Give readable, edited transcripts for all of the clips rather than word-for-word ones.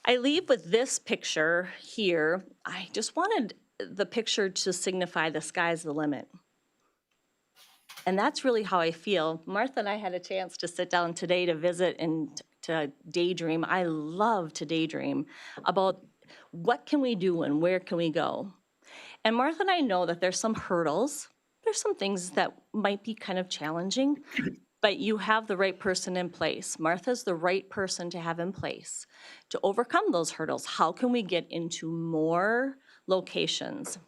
I leave with this picture here. I just wanted the picture to signify the sky's the limit. And that's really how I feel. Martha and I had a chance to sit down today to visit and to daydream. I love to daydream about what can we do and where can we go. And Martha and I know that there's some hurdles. There's some things that might be kind of challenging, but you have the right person in place. Martha's the right person to have in place to overcome those hurdles. How can we get into more locations?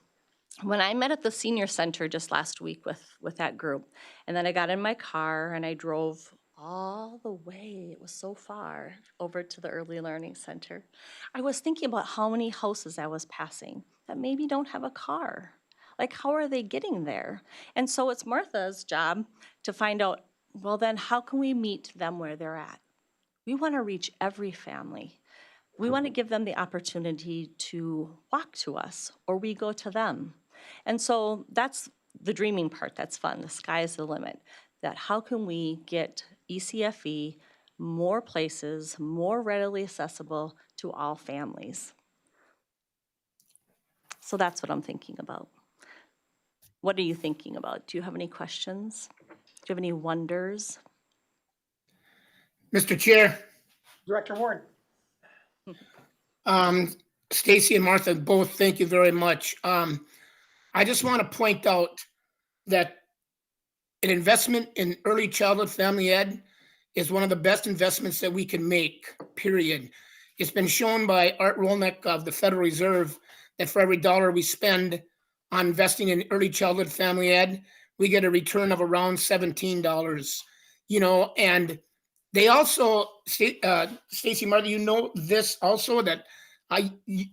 When I met at the senior center just last week with that group, and then I got in my car and I drove all the way, it was so far, over to the early learning center. I was thinking about how many houses I was passing that maybe don't have a car. Like, how are they getting there? And so it's Martha's job to find out, well, then how can we meet them where they're at? We want to reach every family. We want to give them the opportunity to walk to us, or we go to them. And so that's the dreaming part. That's fun. The sky is the limit. That how can we get ECFE more places, more readily accessible to all families? So that's what I'm thinking about. What are you thinking about? Do you have any questions? Do you have any wonders? Mr. Chair, Director Warren. Stacy and Martha, both thank you very much. I just want to point out that an investment in early childhood family ed is one of the best investments that we can make, period. It's been shown by Art Rolnick of the Federal Reserve that for every dollar we spend on investing in early childhood family ed, we get a return of around $17. And they also, Stacy, Martha, you know this also, that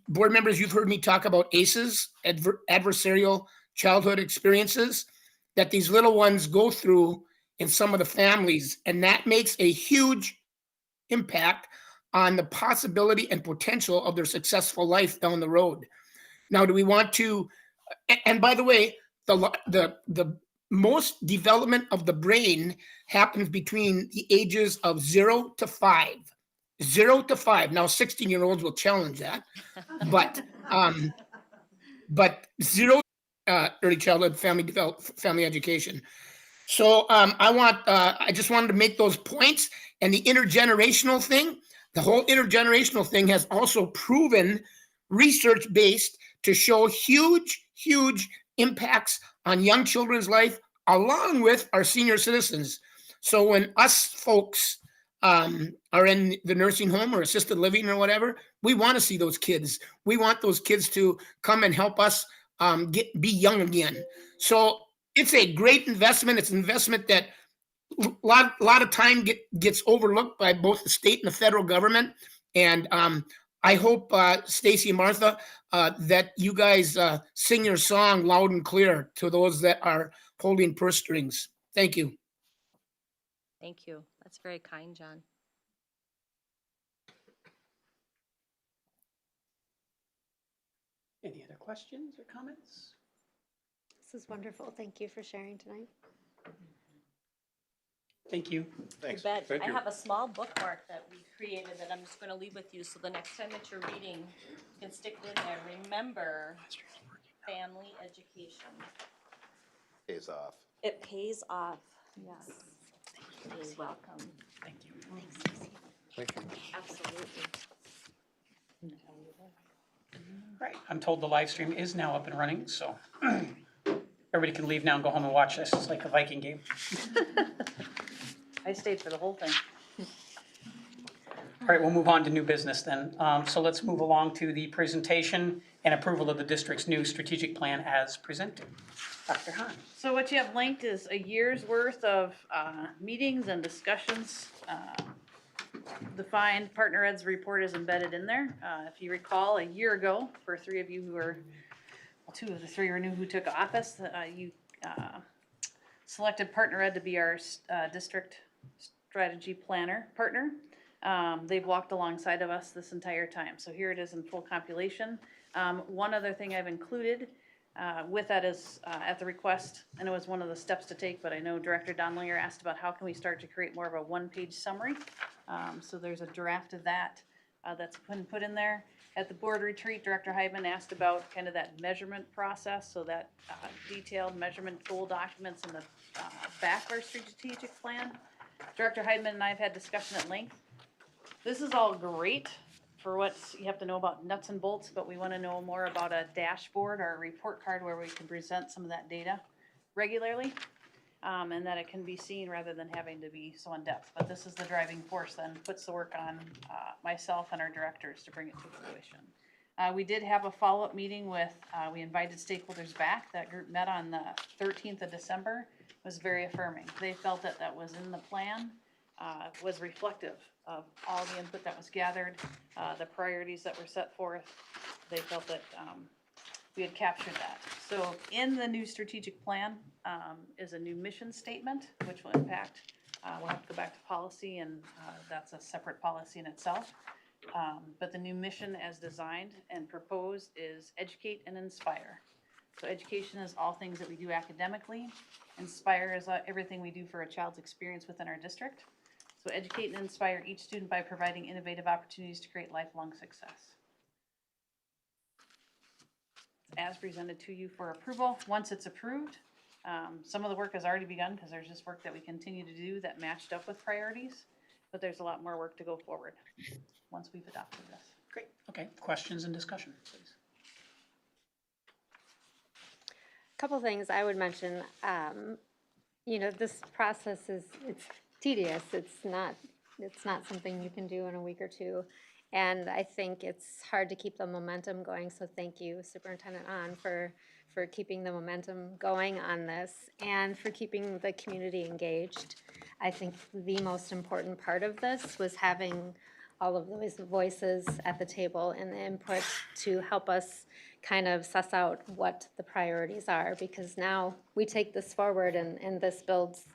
board members, you've heard me talk about ACEs, adversarial childhood experiences, that these little ones go through in some of the families, and that makes a huge impact on the possibility and potential of their successful life down the road. Now, do we want to? And by the way, the most development of the brain happens between the ages of 0 to 5. 0 to 5. Now, 16-year-olds will challenge that, but 0 early childhood family education. So I just wanted to make those points. And the intergenerational thing, the whole intergenerational thing has also proven research-based to show huge impacts on young children's life, along with our senior citizens. So when us folks are in the nursing home or assisted living or whatever, we want to see those kids. We want those kids to come and help us be young again. So it's a great investment. It's an investment that a lot of time gets overlooked by both the state and the federal government. And I hope, Stacy and Martha, that you guys sing your song loud and clear to those that are holding purse strings. Thank you. Thank you. That's very kind, John. Any other questions or comments? This is wonderful. Thank you for sharing tonight. Thank you. Thanks. You bet. Thank I you. have a small bookmark that we created that I'm just going to leave with you. So the next time that you're reading, you can stick it in there. Remember, family education. Pays off. It pays off. Yes. You're welcome. Thank you. Thanks, Stacey. Thank you. Absolutely. Right. I'm told the live stream is now up and running, so everybody can leave now and go home and watch this. It's like a Viking game. I stayed for the whole thing. All right, we'll move on to new business then. So let's move along to the presentation and approval of the district's new strategic plan as presented. Dr. Hahn. So what you have linked is a year's worth of meetings and discussions. Defined Partner Ed's report is embedded in there. If you recall, a year ago, for three of you who were, well, two of the three were new who took office, you selected Partner Ed to be our district strategy planner partner. They've walked alongside of us this entire time. So here it is in full compilation. One other thing I've included with that is at the request, and it was one of the steps to take, but I know Director Donlinger asked about how can we start to create more of a one-page summary. So there's a draft of that that's been put in there. At the board retreat, Director Heidman asked about kind of that measurement process, so that detailed measurement goal documents in the back of our strategic plan. Director Heidman and I have had discussion at length. This is all great for what you have to know about nuts and bolts, but we want to know more about a dashboard or a report card where we can present some of that data regularly, and that it can be seen rather than having to be so in depth. But this is the driving force then, puts the work on myself and our directors to bring it to fruition. We did have a follow-up meeting with, we invited stakeholders back. That group met on the 13th of December. It was very affirming. They felt that that was in the plan, was reflective of all the input that was gathered, the priorities that were set forth. They felt that we had captured that. So in the new strategic plan is a new mission statement, which will impact, we'll have to go back to policy, and that's a separate policy in itself. But the new mission as designed and proposed is educate and inspire. So education is all things that we do academically. Inspire is everything we do for a child's experience within our district. So educate and inspire each student by providing innovative opportunities to create lifelong success. As presented to you for approval. Once it's approved, some of the work has already begun because there's just work that we continue to do that matched up with priorities, but there's a lot more work to go forward once we've adopted this. Great, okay, questions and discussion, please. Couple things I would mention. You know, this process it's tedious. It's not something you can do in a week or two. And I think it's hard to keep the momentum going. So thank you, Superintendent Ahn, for keeping the momentum going on this and for keeping the community engaged. I think the most important part of this was having all of those voices at the table and the input to help us kind of suss out what the priorities are, because now we take this forward and this builds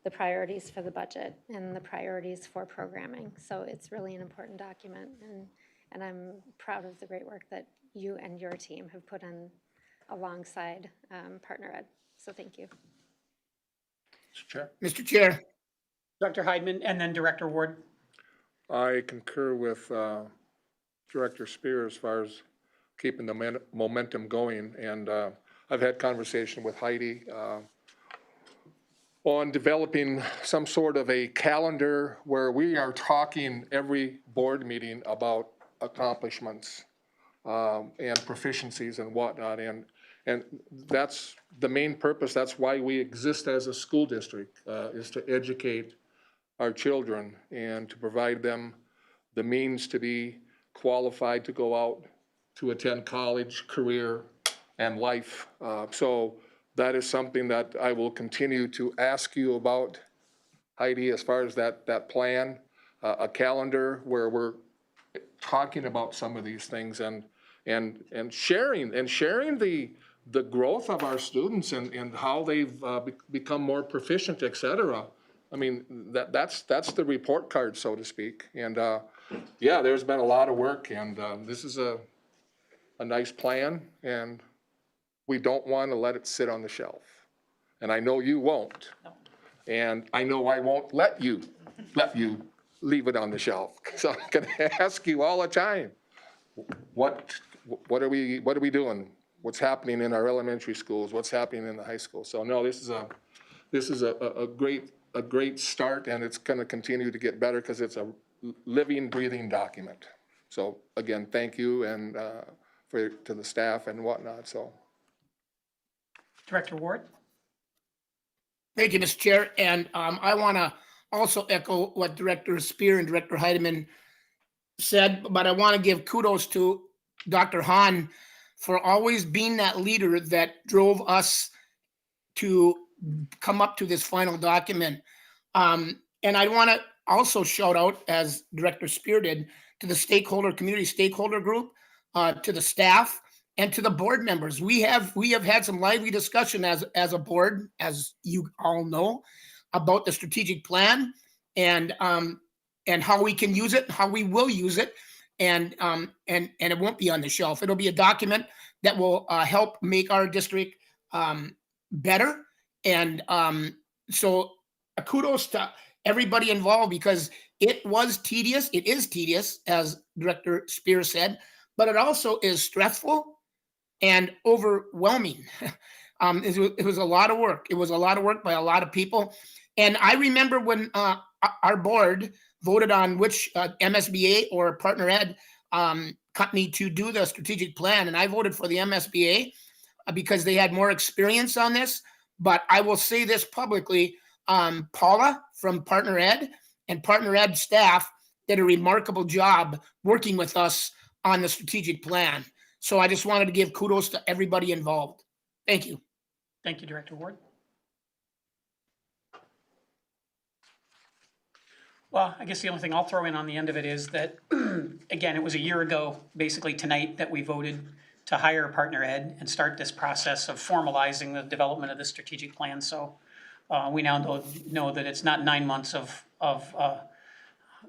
the priorities for the budget and the priorities for programming. So it's really an important document, and I'm proud of the great work that you and your team have put in alongside Partner Ed. So thank you. Mr. Chair. Mr. Chair, Dr. Heidman and then Director Ward. I concur with Director Spear as far as keeping the momentum going. And I've had conversation with Heidi on developing some sort of a calendar where we are talking every board meeting about accomplishments and proficiencies and whatnot. And that's the main purpose. That's why we exist as a school district, is to educate our children and to provide them the means to be qualified to go out to attend college, career, and life. So that is something that I will continue to ask you about, Heidi, as far as that plan, a calendar where we're talking about some of these things and sharing the growth of our students and how they've become more proficient, et cetera. I mean, that's the report card, so to speak. And yeah, there's been a lot of work, and this is a nice plan, and we don't want to let it sit on the shelf. And I know you won't. And I know I won't let you leave it on the shelf. So I'm going to ask you all the time, what are we doing? What's happening in our elementary schools? What's happening in the high school? So no, this is a great start, and it's going to continue to get better because it's a living, breathing document. So again, thank you and to the staff and whatnot. So. Director Ward. thank you, Mr. Chair. And I want to also echo what Director Spear and Director Heidemann said, but I want to give kudos to Dr. Hahn for always being that leader that drove us to come up to this final document. And I want to also shout out, as Director Spear did, to the community stakeholder group, to the staff, and to the board members. We have had some lively discussion as a board, as you all know, about the strategic plan and how we can use it, how we will use it, and it won't be on the shelf. It'll be a document that will help make our district better. And so kudos to everybody involved, because It was tedious. It is tedious, as Director Spear said, but it also is stressful and overwhelming. It was a lot of work. It was a lot of work by a lot of people. And I remember when our board voted on which MSBA or partner ed company to do the strategic plan, and I voted for the MSBA because they had more experience on this. But I will say this publicly, Paula from Partner Ed and Partner Ed staff did a remarkable job working with us on the strategic plan. So I just wanted to give kudos to everybody involved. Thank you. Thank you, Director Ward. Well, I guess the only thing I'll throw in on the end of it is that, again, it was a year ago, basically tonight, that we voted to hire Partner Ed and start this process of formalizing the development of the strategic plan. So we now know that it's not 9 months of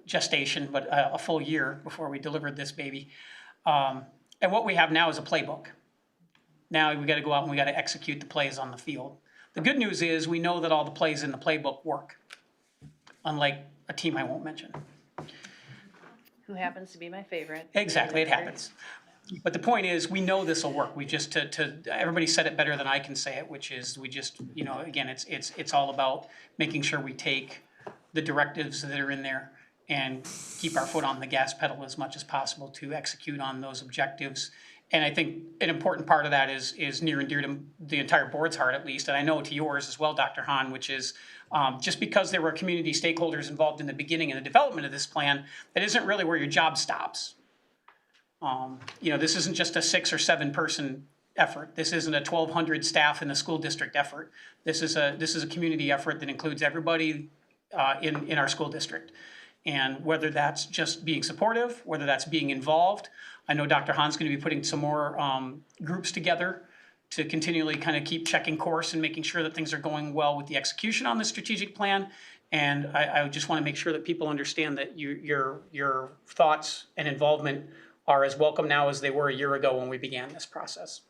gestation, but a full year before we delivered this baby. And what we have now is a playbook. Now we got to go out and we got to execute the plays on the field. The good news is we know that all the plays in the playbook work, unlike a team I won't mention. Who happens to be my favorite. Exactly, it happens. But the point is, we know this will work. We just, everybody said it better than I can say it, which is we just, you know, again, it's all about making sure we take the directives that are in there and keep our foot on the gas pedal as much as possible to execute on those objectives. And I think an important part of that is near and dear to the entire board's heart, at least, and I know to yours as well, Dr. Hahn, which is just because there were community stakeholders involved in the beginning and the development of this plan, that isn't really where your job stops. You know, this isn't just a 6 or 7 person effort. This isn't a 1,200 staff in the school district effort. This is a community effort that includes everybody in our school district. And whether that's just being supportive, whether that's being involved, I know Dr. Hahn's going to be putting some more groups together to continually kind of keep checking course and making sure that things are going well with the execution on the strategic plan. And I just want to make sure that people understand that your thoughts and involvement are as welcome now as they were a year ago when we began this process.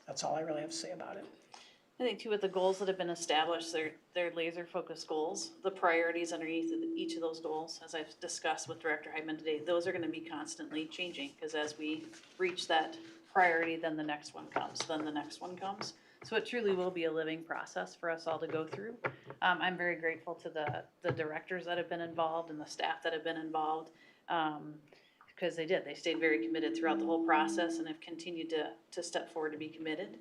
That's all I really have to say about it. I think too, with the goals that have been established, they're laser focused goals. The priorities underneath each of those goals, as I've discussed with Director Heidman today, those are gonna be constantly changing, because as we reach that priority, then the next one comes, then the next one comes. So it truly will be a living process for us all to go through. I'm very grateful to the directors that have been involved and the staff that have been involved, because they stayed very committed throughout the whole process and have continued to step forward to be committed.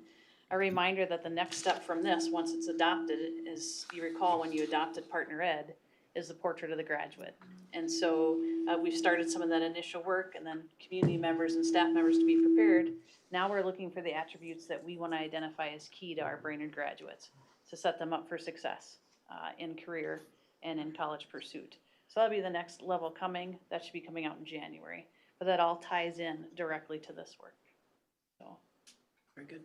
A reminder that the next step from this, once it's adopted, is, you recall when you adopted Partner Ed, is the portrait of the graduate. And so we've started some of that initial work, and then community members and staff members to be prepared. Now we're looking for the attributes that we want to identify as key to our Brainerd graduates to set them up for success in career and in college pursuit. So that'll be the next level coming. That should be coming out in January. But that all ties in directly to this work. So. Very good.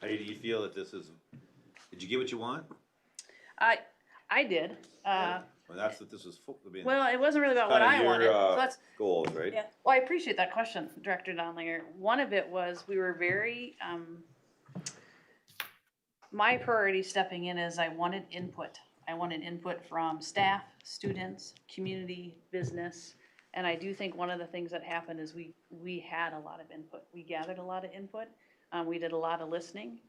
How do you feel that this is, did you get what you want? I did. Well, that's what this was for. I mean, Well, it wasn't really about what kinda I wanted. your, So that's, goals, right? yeah. Well, I appreciate that question, Director Donlinger. One of it was we were very, my priority stepping in is I wanted input. I wanted input from staff, students, community, business. And I do think one of the things that happened is we had a lot of input. We gathered a lot of input. We did a lot of listening.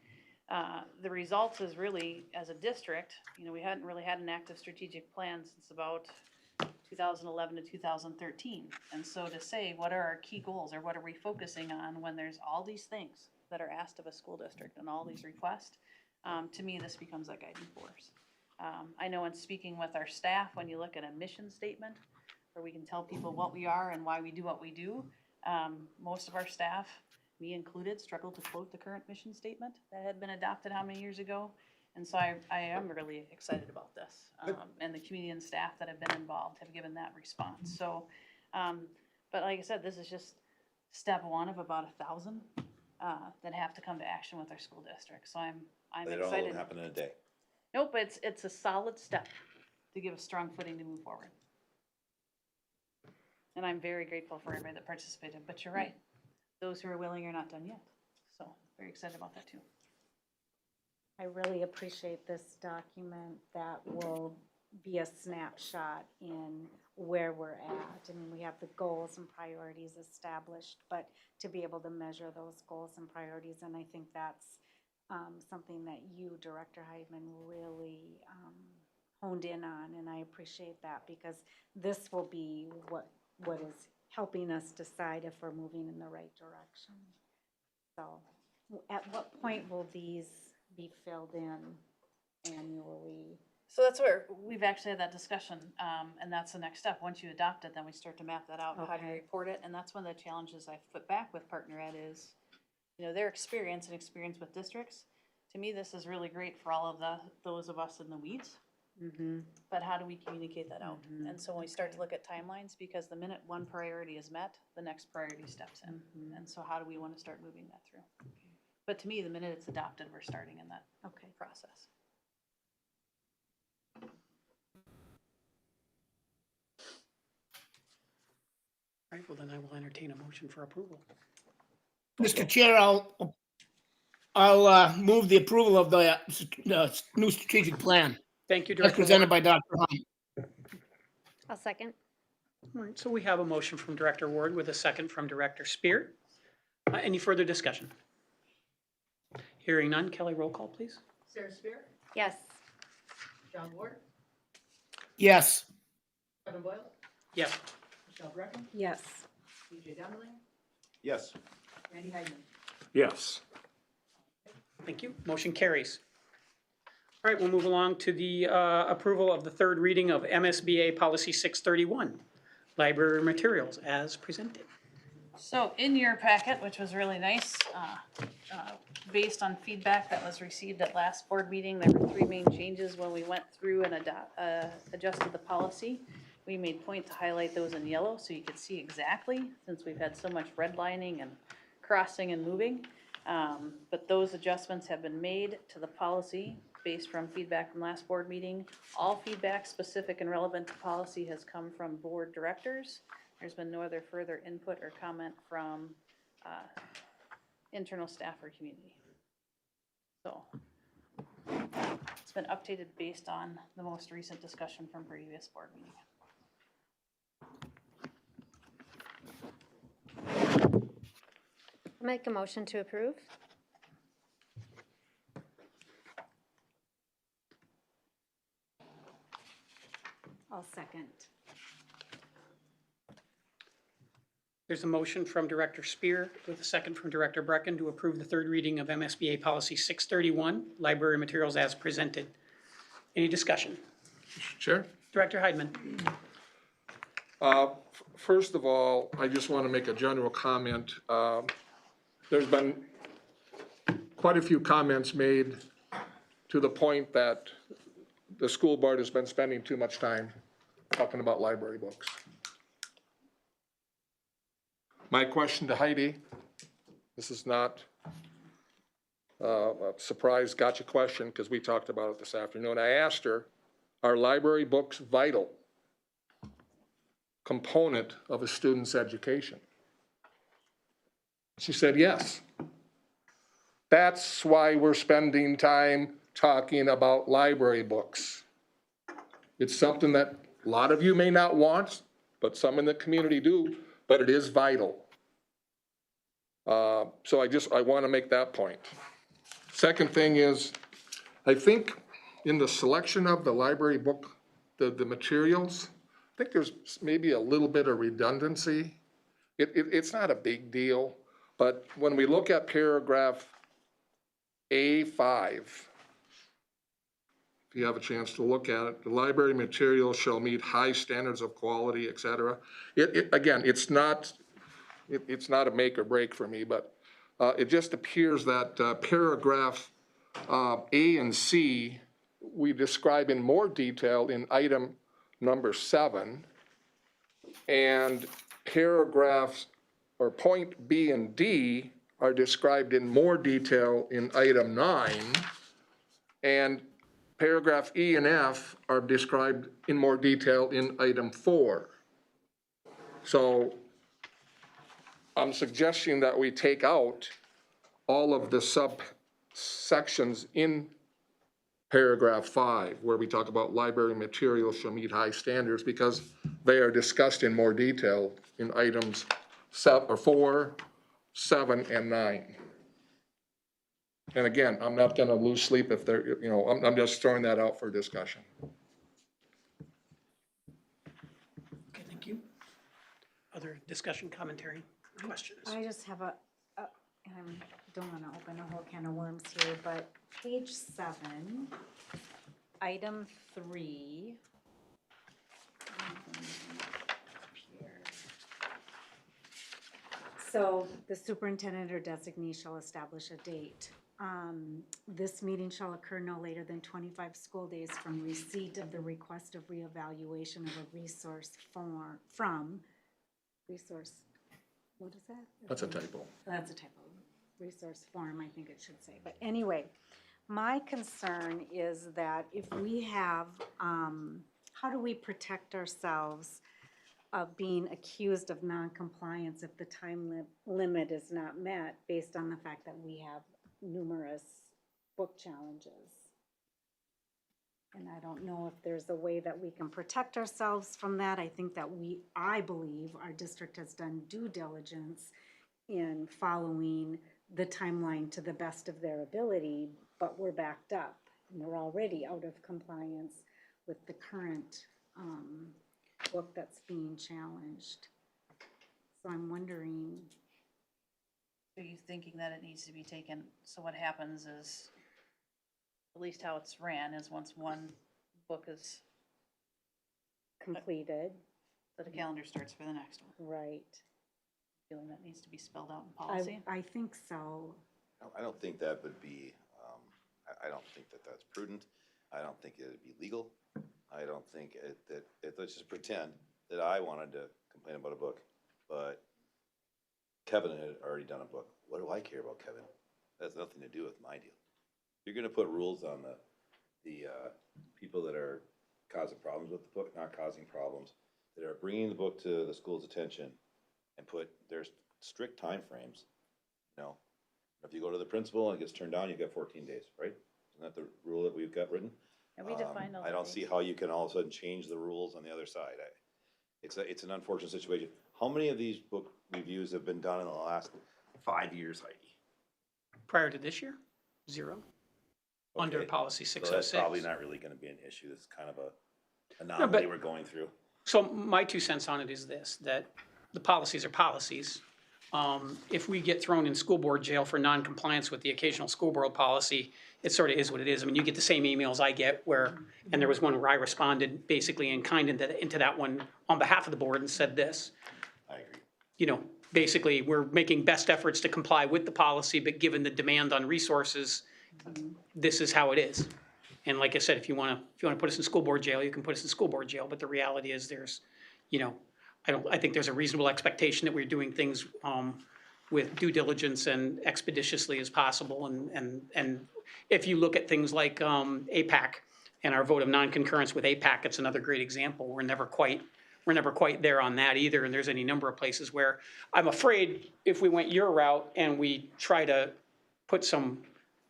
The results is really, as a district, you know, we hadn't really had an active strategic plan since about 2011 to 2013. And so to say, what are our key goals, or what are we focusing on when there's all these things that are asked of a school district and all these requests, to me, this becomes a guiding force. I know in speaking with our staff, when you look at a mission statement, where we can tell people what we are and why we do what we do, most of our staff, me included, struggle to quote the current mission statement that had been adopted how many years ago? And so I am really excited about this. And the community and staff that have been involved have given that response. So, but like I said, this is just step one of about 1,000 that have to come to action with our school district. So I'm They don't all excited. happen in a day. Nope, it's a solid step to give a strong footing to move forward. And I'm very grateful for everybody that participated, but you're right. Those who are willing are not done yet. So very excited about that too. I really appreciate this document that will be a snapshot in where we're at. I mean, we have the goals and priorities established, but to be able to measure those goals and priorities, and I think that's something that you, Director Heidman, really honed in on, and I appreciate that because this will be what is helping us decide if we're moving in the right direction. So, at what point will these be filled in annually? So that's where we've actually had that discussion, and that's the next step. Once you adopt it, then we start to map that out, and how do you Okay. report it? And that's one of the challenges I've put back with Partner Ed is, their experience with districts. To me, this is really great for all of those of us in the weeds. But how do we communicate that out? And so when we start to look at timelines, because the minute one priority is met, the next priority steps in. And so how do we want to start moving that through? But to me, the minute it's adopted, we're starting in that Okay. process. All right, well, then I will entertain a motion for approval. Mr. Chair, I'll move the approval of the new strategic plan Thank you, as Director presented Ward. by Dr. Hunt. I'll second. All right, so we have a motion from Director Ward with a second from Director Spear. Any further discussion? Hearing none, Kelly, roll call, please. Sarah Spear, Yes. John Ward, Yes. Kevin Boyle, Yes. Michelle Brecken, Yes. BJ Donnelly, Yes. Randy Heidman. Yes. Thank you. Motion carries. All right, we'll move along to the approval of the third reading of MSBA Policy 631, Library Materials as presented. So in your packet, which was really nice, based on feedback that was received at last board meeting, there were 3 main changes when we went through and adjusted the policy. We made point to highlight those in yellow so you could see exactly, since we've had so much redlining and crossing and moving. But those adjustments have been made to the policy based from feedback from last board meeting. All feedback specific and relevant to policy has come from board directors. There's been no other further input or comment from internal staff or community. So it's been updated based on the most recent discussion from previous board meeting. I'll make a motion to approve. I'll second. There's a motion from Director Spear with a second from Director Brecken to approve the third reading of MSBA Policy 631, Library Materials as presented. Any discussion? Chair? Director Heidman. First of all, I just want to make a general comment. There's been quite a few comments made to the point that the school board has been spending too much time talking about library books. My question to Heidi, this is not a surprise gotcha question because we talked about it this afternoon. I asked her, are library books vital component of a student's education? She said yes. That's why we're spending time talking about library books. It's something that a lot of you may not want, but some in the community do, but it is vital. So I want to make that point. Second thing is, I think in the selection of the library book, the materials, I think there's maybe a little bit of redundancy. It's not a big deal, but when we look at paragraph A5, if you have a chance to look at it, the library materials shall meet high standards of quality, et cetera. Again, it's not a make or break for me, but it just appears that paragraph A and C, we describe in more detail in item number 7, and paragraphs or point B and D are described in more detail in item 9, and paragraph E and F are described in more detail in item 4. So I'm suggesting that we take out all of the subsections in paragraph 5, where we talk about library materials shall meet high standards, because they are discussed in more detail in items 4, 7, and 9. And again, I'm not gonna lose sleep if they're, I'm just throwing that out for discussion. Okay, thank you. Other discussion, commentary, questions? I just have and I don't wanna open a whole can of worms here, but page 7, item 3. So the superintendent or designee shall establish a date. This meeting shall occur no later than 25 school days from receipt of the request of reevaluation of a resource resource, what is that? That's a typo. That's a typo. Resource form, I think it should say. But anyway, my concern is that if we have, how do we protect ourselves of being accused of noncompliance if the time limit is not met based on the fact that we have numerous book challenges? And I don't know if there's a way that we can protect ourselves from that. I think that I believe our district has done due diligence in following the timeline to the best of their ability, but we're backed up and we're already out of compliance with the current book that's being challenged. So I'm wondering, Are you thinking that it needs to be taken, so what happens is, at least how it's ran, is once one book is, completed, that a calendar starts for the next one? right? Feeling that needs to be spelled out in policy? I think so. I don't think that would be, I don't think that that's prudent. I don't think it'd be legal. I don't think let's just pretend that I wanted to complain about a book, but Kevin had already done a book. What do I care about Kevin? That has nothing to do with my deal. You're gonna put rules on the people that are causing problems with the book, not causing problems, that are bringing the book to the school's attention, and there's strict timeframes. If you go to the principal and it gets turned down, you've got 14 days, right? Isn't that the rule that we've got written? And we define those I don't days. see how you can all of a sudden change the rules on the other side. It's an unfortunate situation. How many of these book reviews have been done in the last 5 years, Heidi? Prior to this year, 0, under Okay. policy So 606. that's probably not really gonna be an issue. It's kind of a anomaly we're going through. So my 2 cents on it is this, that the policies are policies. If we get thrown in school board jail for non-compliance with the occasional school board policy, it sort of is what it is. I mean, you get the same emails I get and there was one where I responded basically in kind into that one on behalf of the board and said this. I agree. Basically, we're making best efforts to comply with the policy, but given the demand on resources, this is how it is. And like I said, if you want to put us in school board jail, you can put us in school board jail, but the reality is there's, I think there's a reasonable expectation that we're doing things with due diligence and expeditiously as possible. And if you look at things like APAC and our vote of non-concurrence with APAC, it's another great example. We're never quite there on that either. And there's any number of places where I'm afraid if we went your route and we try to put some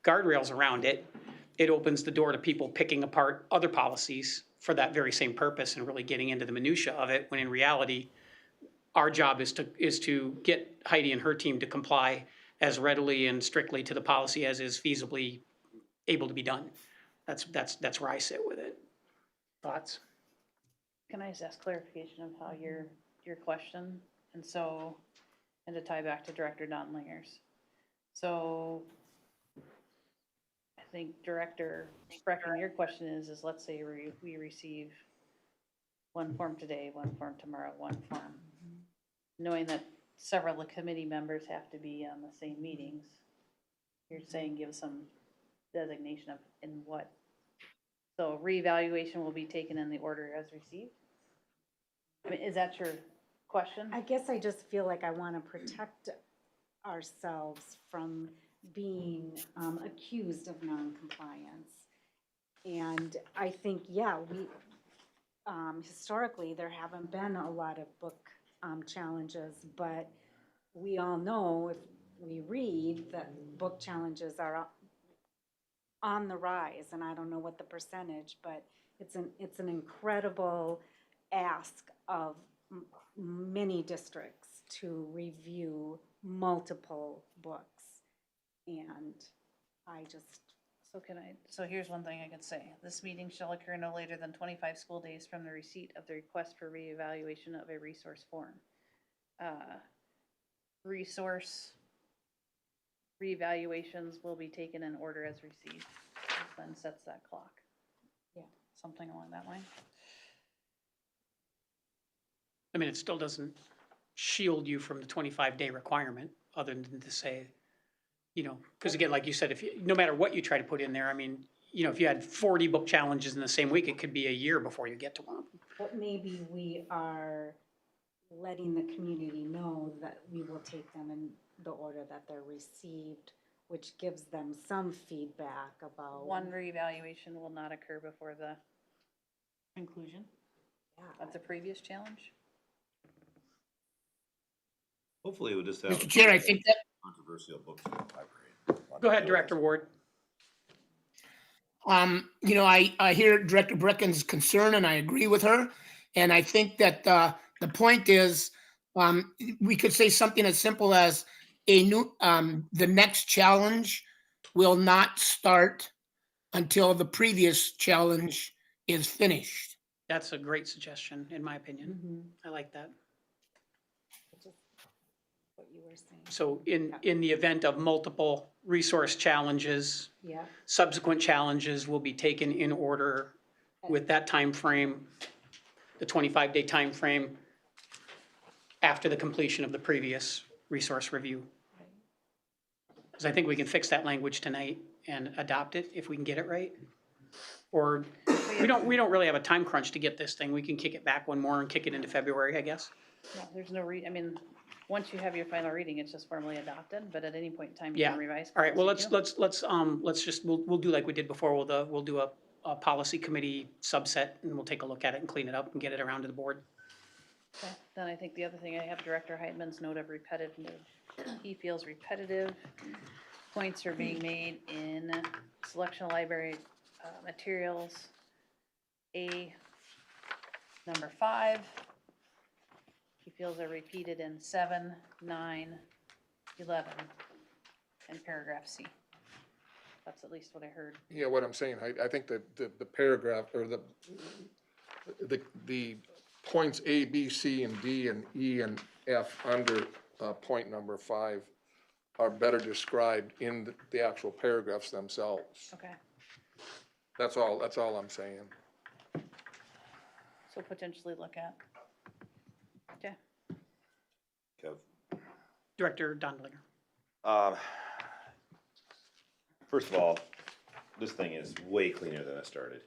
guardrails around it, it opens the door to people picking apart other policies for that very same purpose and really getting into the minutia of it, when in reality, our job is to get Heidi and her team to comply as readily and strictly to the policy as is feasibly able to be done. That's where I sit with it. Thoughts? Can I just ask clarification of how your question, and to tie back to Director Donlinger's? So I think Director Brecken, your question is let's say we receive one form today, one form tomorrow, one form. Knowing that several of the committee members have to be on the same meetings, you're saying give some designation of in what? So reevaluation will be taken in the order as received? I mean, is that your question? I guess I just feel like I want to protect ourselves from being accused of noncompliance. And I think, we, historically, there haven't been a lot of book challenges, but we all know if we read that book challenges are on the rise, and I don't know what the percentage, but it's an incredible ask of many districts to review multiple books. And I just, So here's one thing I could say. This meeting shall occur no later than 25 school days from the receipt of the request for reevaluation of a resource form. Resource reevaluations will be taken in order as received, then sets that clock. Yeah. Something along that line. I mean, it still doesn't shield you from the 25-day requirement, other than to say, you know, because again, like you said, if you, no matter what you try to put in there, I mean, you know, if you had 40 book challenges in the same week, it could be a year before you get to one of them. but maybe we are letting the community know that we will take them in the order that they're received, which gives them some feedback about. One reevaluation will not occur before the conclusion of the previous challenge. Hopefully we'll just have. Mr. Chair, I think that, Controversial books in the library. Go ahead, Director Ward. you know, I hear Director Brecken's concern and I agree with her. And I think that, the point is, we could say something as simple as the next challenge will not start until the previous challenge is finished. That's a great suggestion, in my opinion. Mhm, I like that. which is what you were saying. So in the event of multiple resource challenges, Yeah, subsequent challenges will be taken in order with that time frame, the 25-day time frame after the completion of the previous resource review. Because I think we can fix that language tonight and adopt it if we can get it right. Or we don't really have a time crunch to get this thing. We can kick it back one more and kick it into February, I guess. No, there's no I mean, once you have your final reading, it's just formally adopted, but at any point in time, you Yeah. can revise. All right, well, policy too. let's just, we'll do like we did before. We'll do a policy committee subset and we'll take a look at it and clean it up and get it around to the board. Okay. Then I think the other thing, I have Director Heitman's note of repetitive. He feels repetitive points are being made in selection of library materials. Number 5. He feels are repeated in 7, 9, 11, and paragraph C. That's at least what I heard. Yeah, what I'm saying, I think that the paragraph, or the points A, B, C, and D, and E, and F under point number 5 are better described in the actual paragraphs themselves. Okay, That's all I'm saying. so potentially look at. Okay. Kev? Director Dondelinger. First of all, this thing is way cleaner than it started.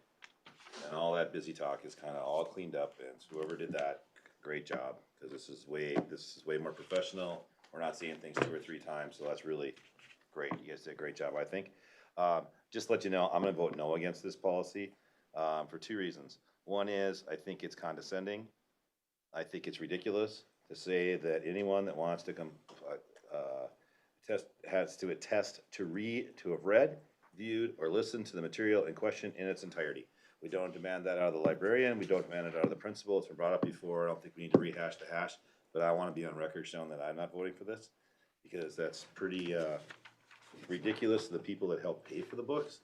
And all that busy talk is kind of all cleaned up, and whoever did that, great job, because this is way more professional. We're not seeing things 2 or 3 times, so that's really great. You guys did a great job, I think. Just to let you know, I'm gonna vote no against this policy, for 2 reasons. One is, I think it's condescending. I think it's ridiculous to say that anyone that wants to has to attest to have read, viewed, or listened to the material in question in its entirety. We don't demand that out of the librarian, we don't demand it out of the principal, it's been brought up before, I don't think we need to rehash the hash, but I wanna be on record showing that I'm not voting for this, because that's pretty, ridiculous to the people that help pay for the books.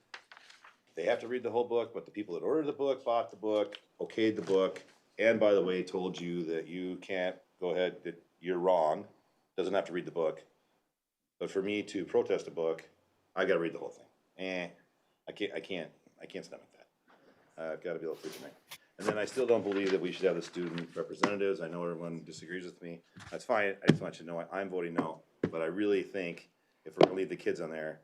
They have to read the whole book, but the people that ordered the book, bought the book, okayed the book, and by the way, told you that you can't go ahead, that you're wrong, doesn't have to read the book. But for me to protest a book, I gotta read the whole thing. I can't stomach that. I've gotta be able to sleep tonight. And then I still don't believe that we should have the student representatives. I know everyone disagrees with me. That's fine. I just want you to know I'm voting no. But I really think if we're gonna leave the kids on there,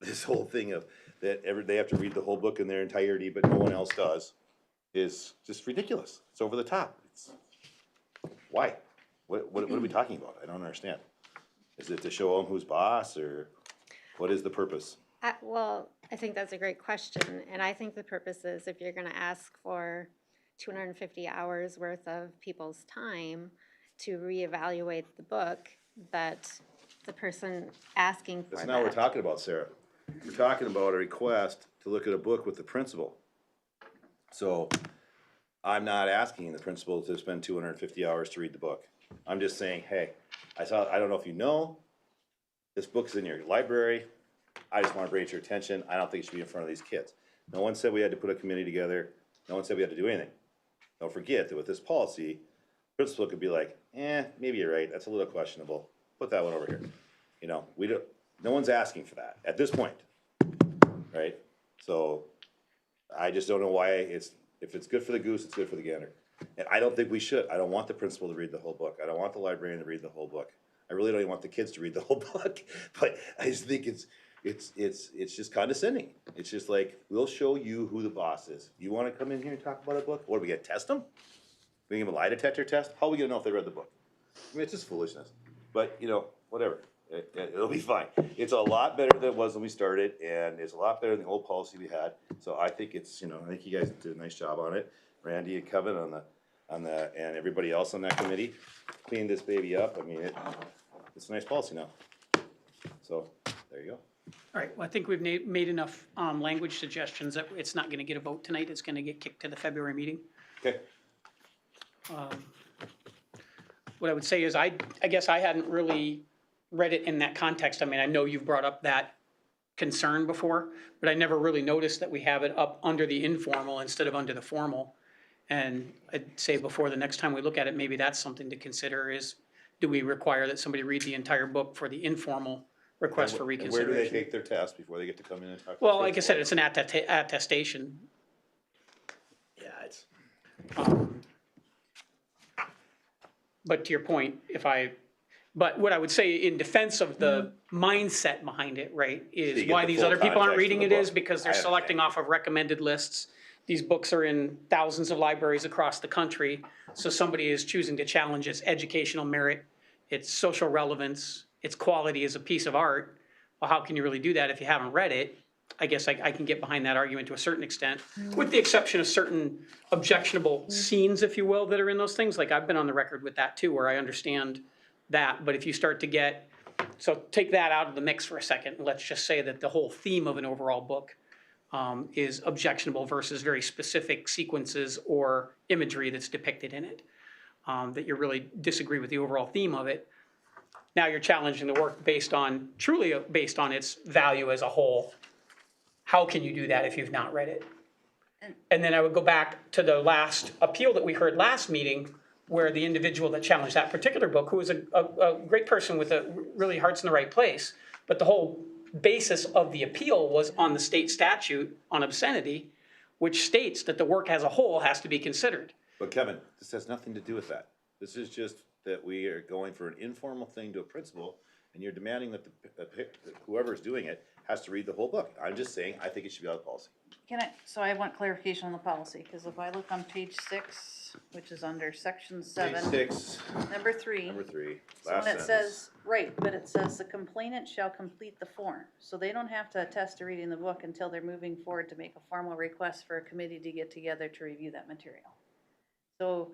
this whole thing of that they have to read the whole book in their entirety, but no one else does, is just ridiculous. It's over the top. Why? What are we talking about? I don't understand. Is it to show them who's boss, or what is the purpose? Well, I think that's a great question, and I think the purpose is if you're gonna ask for 250 hours worth of people's time to reevaluate the book, that the person asking for That's that. not what we're talking about, Sarah. we're talking about a request to look at a book with the principal. So I'm not asking the principal to spend 250 hours to read the book. I'm just saying, hey, I don't know if you know, this book's in your library. I just want to bring it to your attention. I don't think it should be in front of these kids. No one said we had to put a committee together. No one said we had to do anything. Don't forget that with this policy, principal could be like, maybe you're right. That's a little questionable. Put that one over here. You know, no one's asking for that at this point, right? So I just don't know why if it's good for the goose, it's good for the gander. And I don't think we should. I don't want the principal to read the whole book. I don't want the librarian to read the whole book. I really don't even want the kids to read the whole book. But I just think it's just condescending. It's just like, we'll show you who the boss is. You wanna come in here and talk about a book? What, are we gonna test them? We give them a lie detector test? How are we gonna know if they read the book? I mean, it's just foolishness. But, you know, whatever. It'll be fine. It's a lot better than it was when we started, and it's a lot better than the old policy we had. So I think it's, you know, I think you guys did a nice job on it. Randy and Kevin and everybody else on that committee cleaned this baby up. I mean, it's a nice policy now. So, there you go. All right, well, I think we've made enough language suggestions that it's not gonna get a vote tonight, it's gonna get kicked to the February meeting. Okay. What I would say is I guess I hadn't really read it in that context. I mean, I know you've brought up that concern before, but I never really noticed that we have it up under the informal instead of under the formal. And I'd say before the next time we look at it, maybe that's something to consider is, do we require that somebody read the entire book for the informal request for And where do reconsideration? they take their test before they get to come in and talk? to the Well, like I said, principal? it's an attestation. Yeah, it's. But to your point, but what I would say in defense of the mindset behind it, right, So you is get why the these full other people aren't context of reading the it is book. because they're I selecting understand. off of recommended lists. These books are in thousands of libraries across the country, so somebody is choosing to challenge its educational merit, its social relevance, its quality as a piece of art. Well, how can you really do that if you haven't read it? I guess I can get behind that argument to a certain extent, with the exception of certain objectionable scenes, if you will, that are in those things. Like I've been on the record with that too, where I understand that, but if you start to get, so take that out of the mix for a second. Let's just say that the whole theme of an overall book is objectionable versus very specific sequences or imagery that's depicted in it. That you really disagree with the overall theme of it. Now you're challenging the work truly based on its value as a whole. How can you do that if you've not read it? And then I would go back to the last appeal that we heard last meeting, where the individual that challenged that particular book, who was a great person with really heart's in the right place, but the whole basis of the appeal was on the state statute on obscenity, which states that the work as a whole has to be considered. But Kevin, this has nothing to do with that. This is just that we are going for an informal thing to a principal, and you're demanding that whoever's doing it has to read the whole book. I'm just saying, I think it should be out of the policy. So I want clarification on the policy, because if I look on page 6, which is under section 7. Page 6, Number 3. number 3, So last when it sentence. says, right, but it says the complainant shall complete the form. So they don't have to attest to reading the book until they're moving forward to make a formal request for a committee to get together to review that material. So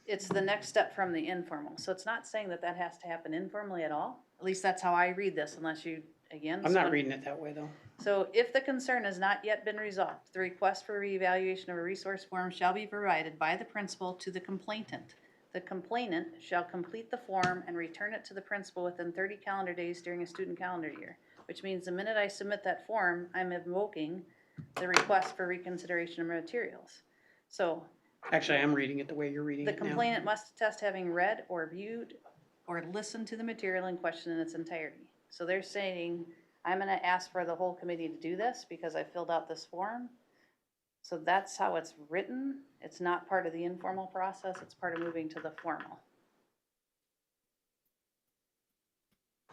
it's the next step from the informal. So it's not saying that that has to happen informally at all. At least that's how I read this, unless you, again. I'm not someone- reading it that way, though. So if the concern has not yet been resolved, the request for reevaluation of a resource form shall be provided by the principal to the complainant. The complainant shall complete the form and return it to the principal within 30 calendar days during a student calendar year, which means the minute I submit that form, I'm invoking the request for reconsideration of materials. So Actually, I am reading it the way you're reading the it now. complainant must attest having read or viewed or listened to the material in question in its entirety. So they're saying, I'm gonna ask for the whole committee to do this because I filled out this form. So that's how it's written. It's not part of the informal process, it's part of moving to the formal.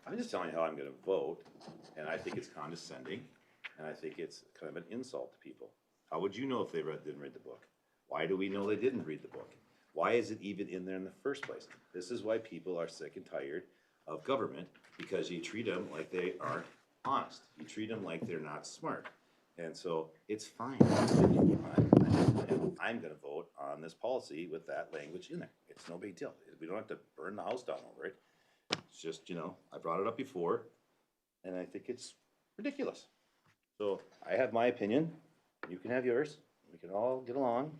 I'm just telling you how I'm gonna vote, and I think it's condescending, and I think it's kind of an insult to people. How would you know if they didn't read the book? Why do we know they didn't read the book? Why is it even in there in the first place? This is why people are sick and tired of government, because you treat them like they aren't honest. You treat them like they're not smart. And so it's fine. I'm gonna vote on this policy with that language in there. It's no big deal. We don't have to burn the house down over it. It's just, I brought it up before, and I think it's ridiculous. So I have my opinion, you can have yours, we can all get along,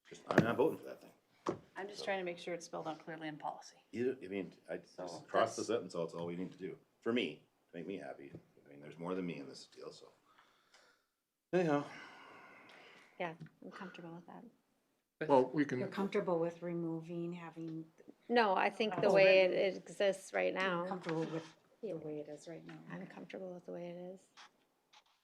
just, I'm not voting for that thing. I'm just trying to make sure it's spelled out clearly in policy. I mean, I just So cross the that's- sentence, that's all we need to do, for me, to make me happy. I mean, there's more than me in this deal, so. Anyhow, Yeah, I'm comfortable with that. Well, we You're can, comfortable with removing, having, No, I think the way it exists right now, comfortable with the way it is right now. I'm comfortable with the way it is.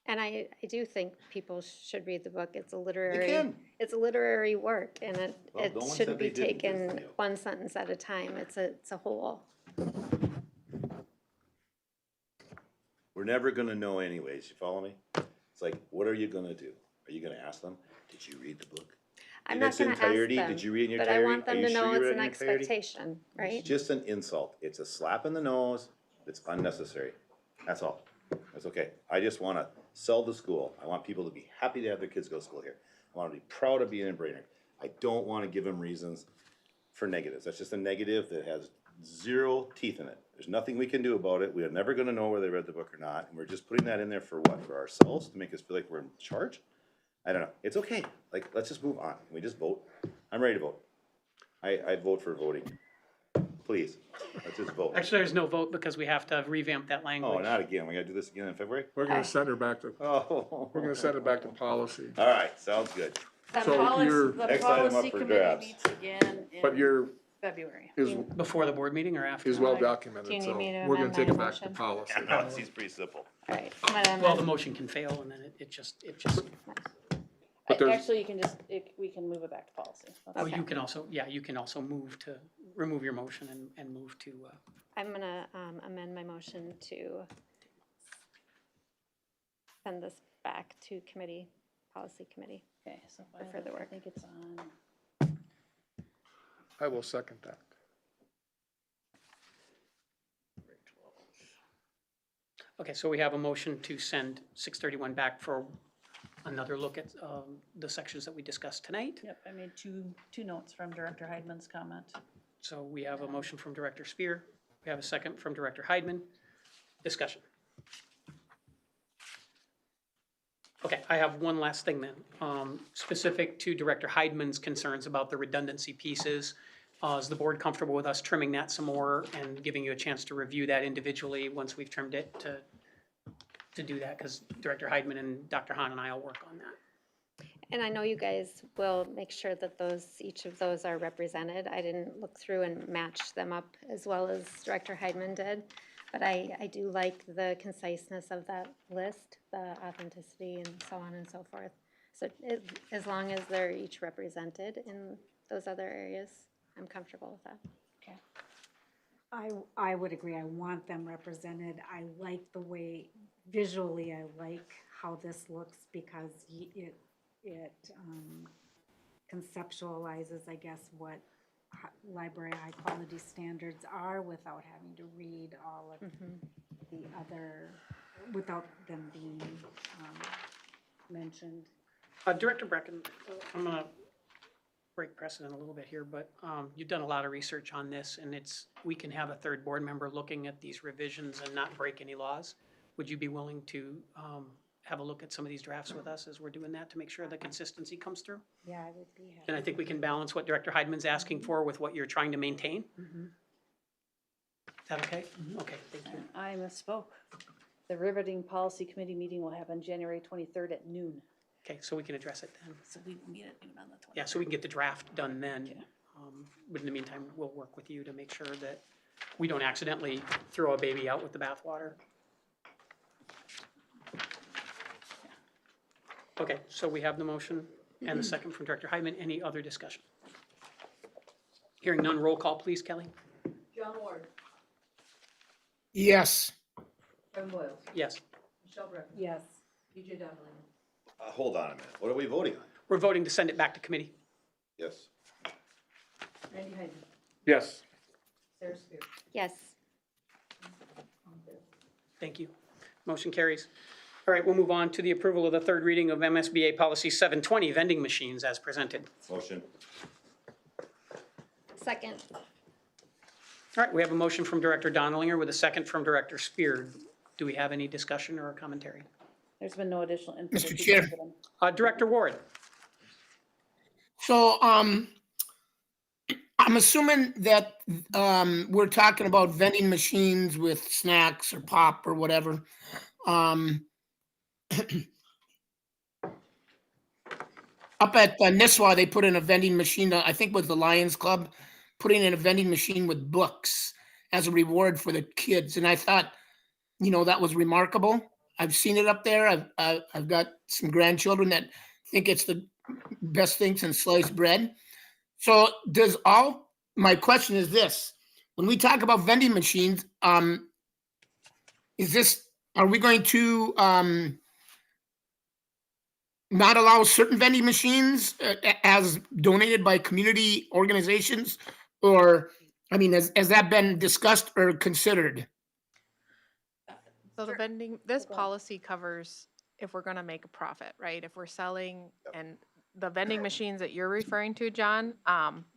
And I do think people should read the book. It's a literary, can. it's a literary work, and Well, it no one shouldn't said they be didn't, is the taken deal. one sentence at a time. It's a whole. we're never gonna know anyways, you follow me? It's like, what are you gonna do? Are you gonna ask them, did you read the book? I'm In not its gonna ask entirety? them, Did you read in your but I entirety? want them Are to you sure know you it's read an in your entirety? expectation, right? It's just an insult. It's a slap in the nose. It's unnecessary. That's all. That's okay. I just wanna sell the school. I want people to be happy to have their kids go to school here. I wanna be proud of being in Brainerd. I don't wanna give them reasons for negatives. That's just a negative that has zero teeth in it. There's nothing we can do about it. We are never gonna know whether they read the book or not. And we're just putting that in there for what? For ourselves, to make us feel like we're in charge? I don't know. It's okay. Like, let's just move on. Can we just vote? I'm ready to vote. I vote for voting. Please, let's just vote. Actually, there's no vote because we have to revamp that language. Oh, not again. We gotta do this again in February? we're gonna send her back to, Oh. we're gonna send it back to policy. All right, sounds good. The So policy, you're- the Next item up policy for committee grabs. meets again But in your February. is, Before the board meeting or after? is well Do you documented, need so me to we're gonna amend take my it back to motion? policy. No, it seems pretty simple. All right, I'm gonna Well, the amend. motion can fail and then it just, But there's- Actually, you can just, we can move it back to policy. well, you can also, yeah, you can also move to, remove your motion and move to, I'm gonna amend my motion to send this back to committee, policy committee. Okay, so For further I work. think it's on, I will second that. okay, so we have a motion to send 631 back for another look at the sections that we discussed tonight. yep, I made two notes from Director Heidman's comment. So we have a motion from Director Spear. We have a second from Director Heidman. Discussion. Okay, I have one last thing then. Specific to Director Heidman's concerns about the redundancy pieces. Is the board comfortable with us trimming that some more and giving you a chance to review that individually once we've trimmed it to do that? Because Director Heidman and Dr. Hahn and I will work on that. And I know you guys will make sure that each of those are represented. I didn't look through and match them up as well as Director Heidman did. But I do like the conciseness of that list, the authenticity and so on and so forth. So as long as they're each represented in those other areas, I'm comfortable with that. I would agree, I want them represented. I like the way, visually, I like how this looks because it conceptualizes, I guess, what library high-quality standards are without having to read all of the other, without them being mentioned. Director Brecken, I'm gonna break precedent a little bit here, but you've done a lot of research on this, and we can have a third board member looking at these revisions and not break any laws. Would you be willing to have a look at some of these drafts with us as we're doing that to make sure the consistency comes through? Yeah, I would be happy. And I think we can balance what Director Heidman's asking for with what you're trying to maintain. Is that okay? Okay, thank you. I misspoke. The riveting policy committee meeting will happen January 23rd at noon. Okay, so we can address it then. So we meet at noon on the 23rd. Yeah, so we can get the draft done then. But in the meantime, we'll work with you to make sure that we don't accidentally throw a baby out with the bathwater. Okay, so we have the motion and the second from Director Heidman. Any other discussion? Hearing none, roll call, please, Kelly. John Ward, Yes. Kevin Boils, Yes. Michelle Brecken, Yes. BJ Donnelly, Hold on a minute. What are we voting on? We're voting to send it back to committee. Yes. Randy Heidman, Yes, Sarah Spear. Yes. Thank you. Motion carries. All right, we'll move on to the approval of the third reading of MSBA Policy 720, vending machines as presented. Motion. Second. All right, we have a motion from Director Donnellinger with a second from Director Spear. Do we have any discussion or commentary? There's been no additional input. Mr. if you'd Chair. like it in. Director Ward? So, I'm assuming that, we're talking about vending machines with snacks or pop or whatever. Up at Nisswa, they put in a vending machine, I think with the Lions Club, putting in a vending machine with books as a reward for the kids. And I thought, that was remarkable. I've seen it up there. I've got some grandchildren that think it's the best thing since sliced bread. So my question is this, when we talk about vending machines, are we going to, not allow certain vending machines as donated by community organizations? Or, has that been discussed or considered? So the vending, this policy covers if we're gonna make a profit, right? If we're selling, and the vending machines that you're referring to, John,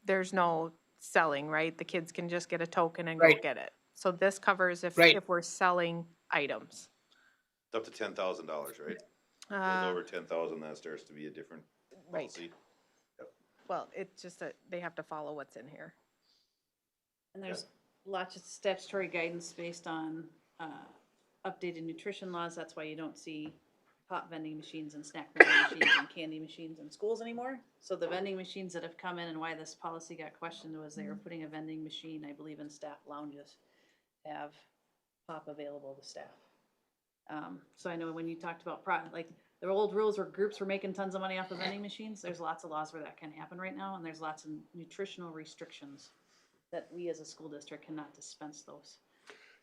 there's no selling, right? The kids can just get a token and go Right. get it. So this covers Right. if we're selling items. It's up to $10,000, right? Goes over 10,000, that starts to be a different Right. policy. Well, it's just that they have to follow what's in here. And there's lots of statutory guidance based on updated nutrition laws. That's why you don't see pop vending machines and snack vending machines and candy machines in schools anymore. So the vending machines that have come in and why this policy got questioned was they were putting a vending machine, I believe, in staff lounges to have pop available to staff. So I know when you talked about the old rules where groups were making tons of money off of vending machines, there's lots of laws where that can happen right now, and there's lots of nutritional restrictions that we as a school district cannot dispense those.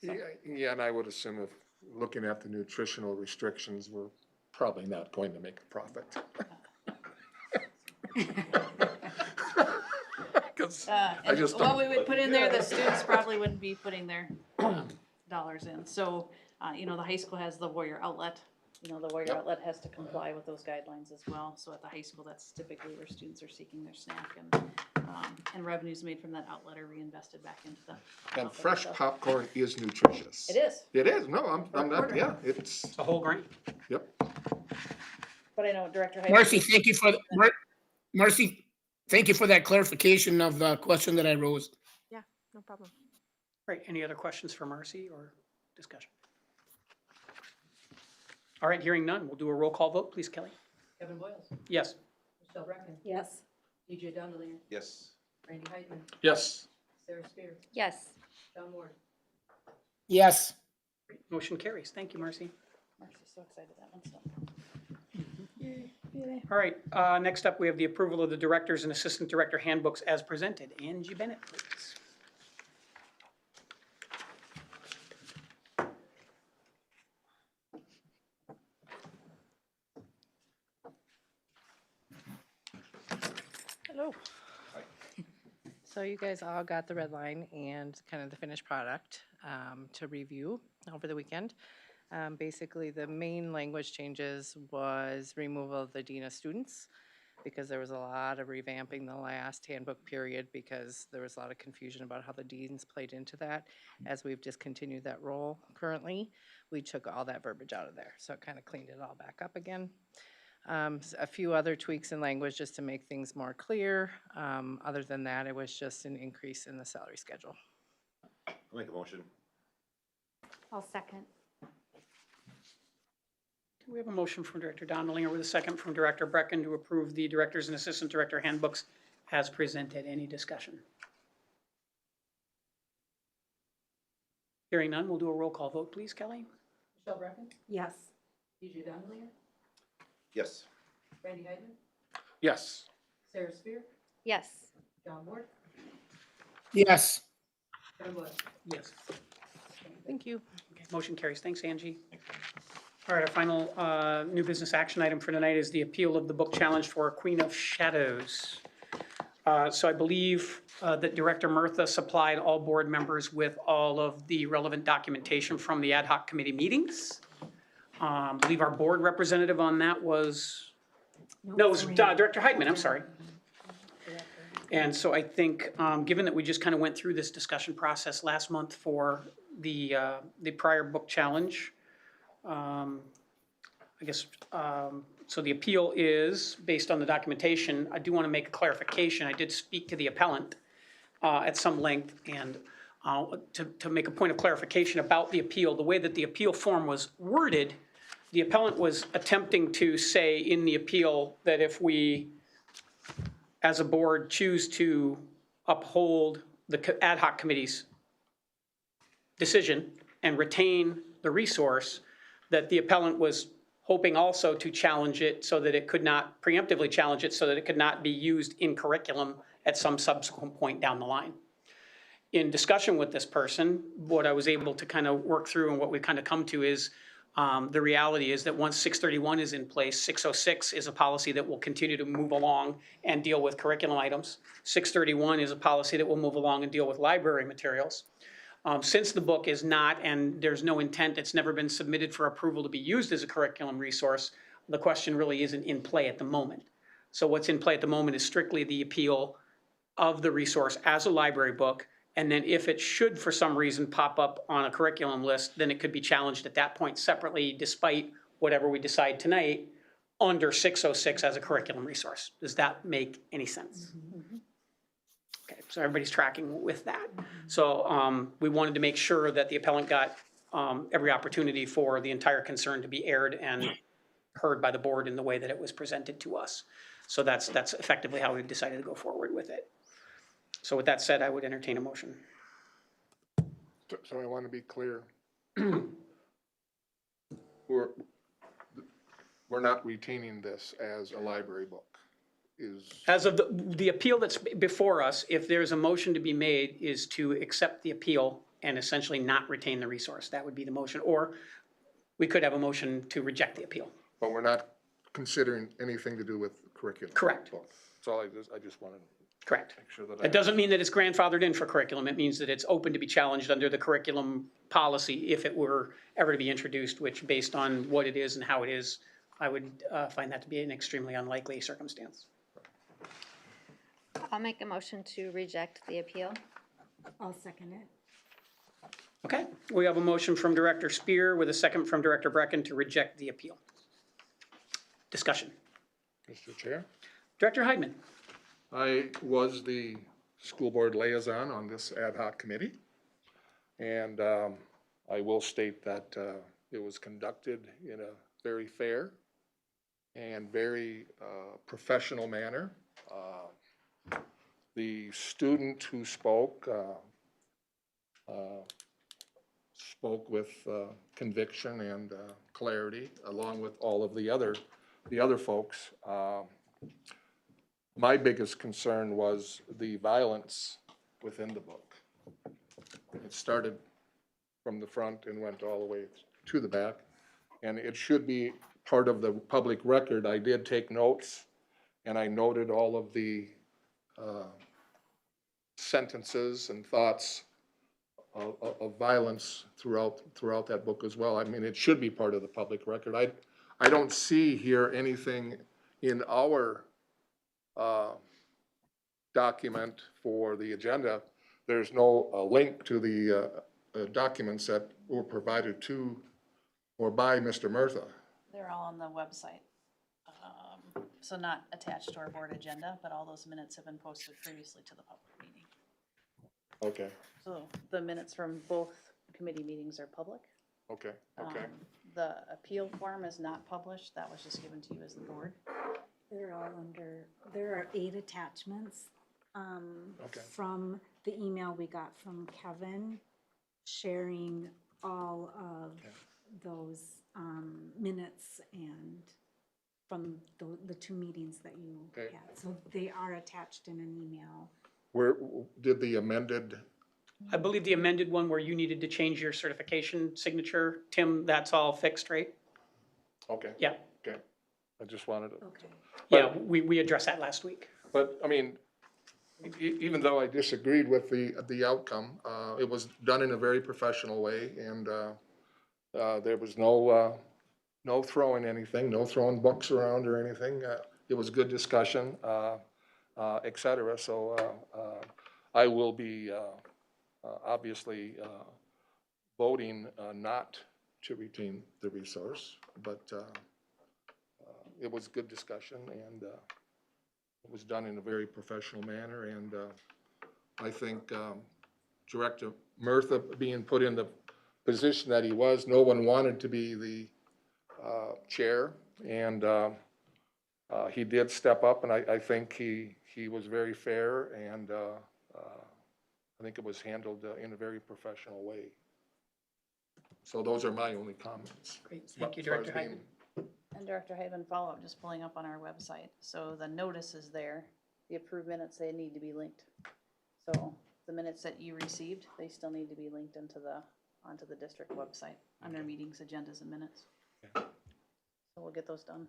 So- Yeah, and I would assume if looking at the nutritional restrictions, we're probably not going to make a profit. 'Cause I And just what don't. we would put in there, the students probably wouldn't be putting their dollars in. So, the high school has the Warrior Outlet. The Warrior Outlet has to comply with those guidelines as well. So at the high school, that's typically where students are seeking their snack, and revenues made from that outlet are reinvested back into the. And outlet fresh itself. popcorn is nutritious. It is, It is, no, I'm not, yeah, it's, It's a whole grain. yep. but I know Director. Hyde- Marcy, thank you for, Marcy, thank you for that clarification of the question that I raised. Yeah, no problem. Right, any other questions for Marcy or discussion? All right, hearing none, we'll do a roll call vote, please, Kelly. Kevin Boils, Yes. Michelle Brecken, Yes. BJ Donley, Yes. Randy Heitman, Yes. Sarah Spear, Yes. John Ward. Yes. Motion carries. Thank you, Marcy. Marcy's so excited that one's done. All right, next up, we have the approval of the directors and assistant director handbooks as presented. Angie Bennett, please. Hello. So you guys all got the red line and kind of the finished product to review over the weekend. Basically, the main language changes was removal of the dean of students, because there was a lot of revamping the last handbook period because there was a lot of confusion about how the deans played into that. As we've discontinued that role currently, we took all that verbiage out of there. So it kind of cleaned it all back up again. A few other tweaks in language just to make things more clear. Other than that, it was just an increase in the salary schedule. I'll make a motion. I'll second. We have a motion from Director Dondelinger with a second from Director Brecken to approve the directors and assistant director handbooks as presented. Any discussion? Hearing none, we'll do a roll call vote, please, Kelly. Michelle Brecken, Yes. BJ Donley, Yes. Randy Heitman, Yes. Sarah Spear, Yes. John Ward, Yes. Kevin Boils. Yes. Thank you. Okay, motion carries. Thanks, Angie. All right, our final new business action item for tonight is the appeal of the book challenge for Queen of Shadows. So I believe that Director Murtha supplied all board members with all of the relevant documentation from the ad hoc committee meetings. I believe our board representative on that was, no, it was Director Heitman, I'm sorry. And so I think, given that we just kind of went through this discussion process last month for the prior book challenge, I I guess, so the appeal is based on the documentation. I do want to make a clarification. I did speak to the appellant at some length, and to make a point of clarification about the appeal, the way that the appeal form was worded, the appellant was attempting to say in the appeal that if we, as a board, choose to uphold the ad hoc committee's decision and retain the resource, that the appellant was hoping also to challenge it so that it could not, preemptively challenge it so that it could not be used in curriculum at some subsequent point down the line. In discussion with this person, what I was able to kind of work through and what we've kind of come to is the reality is that once 631 is in place, 606 is a policy that will continue to move along and deal with curriculum items. 631 is a policy that will move along and deal with library materials. Since the book is not, and there's no intent, it's never been submitted for approval to be used as a curriculum resource, the question really isn't in play at the moment. So what's in play at the moment is strictly the appeal of the resource as a library book. And then if it should for some reason pop up on a curriculum list, then it could be challenged at that point separately, despite whatever we decide tonight, under 606 as a curriculum resource. Does that make any sense? Okay, so everybody's tracking with that. So we wanted to make sure that the appellant got every opportunity for the entire concern to be aired and heard by the board in the way that it was presented to us. So that's effectively how we've decided to go forward with it. So with that said, I would entertain a motion. So I want to be clear. We're not retaining this as a library book. As of the appeal that's before us, if there's a motion to be made, is to accept the appeal and essentially not retain the resource. That would be the motion. Or we could have a motion to reject the appeal. But we're not considering anything to do with curriculum. Correct. That's all I just wanted to Correct. make sure that It doesn't mean that it's grandfathered in for curriculum. It means that it's open to be challenged under the curriculum policy if it were ever to be introduced, which based on what it is and how it is, I would find that to be an extremely unlikely circumstance. I'll make a motion to reject the appeal. I'll second it. Okay, we have a motion from Director Spear with a second from Director Brecken to reject the appeal. Discussion. Mr. Chair, Director Heidman. I was the school board liaison on this ad hoc committee. And I will state that it was conducted in a very fair and very professional manner. The student who spoke with conviction and clarity, along with all of the other folks. My biggest concern was the violence within the book. It started from the front and went all the way to the back, and it should be part of the public record. I did take notes, and I noted all of the sentences and thoughts of violence throughout that book as well. I mean, it should be part of the public record. I don't see here anything in our document for the agenda. There's no link to the documents that were provided to or by Mr. Murtha. They're all on the website. So not attached to our board agenda, but all those minutes have been posted previously to the public meeting. Okay, So the minutes from both committee meetings are public. okay. The appeal form is not published. That was just given to you as the board. They're all under, there are 8 attachments Okay. from the email we got from Kevin sharing all of those minutes and from the 2 meetings that you Okay. had. So they are attached in an email. Where did the amended, I believe the amended one where you needed to change your certification signature, Tim, that's all fixed, right? okay, Yeah, okay. I just wanted to, Okay. yeah, we addressed that last week. but I mean, even though I disagreed with the outcome, it was done in a very professional way, and there was no throwing anything, no throwing books around or anything. It was good discussion, et cetera. So I will be obviously voting not to retain the resource, but it was good discussion, and it was done in a very professional manner, and I think Director Murtha being put in the position that he was, no one wanted to be the chair, and he did step up, and I think he was very fair, and I think it was handled in a very professional way. So those are my only comments. Great, thank you, As far as Director being- Hyman. And Director Hyman, follow up, just pulling up on our website. So the notice is there, the approved minutes, they need to be linked. So the minutes that you received, they still need to be linked onto the district website, under meetings, agendas, and minutes. So we'll get those done.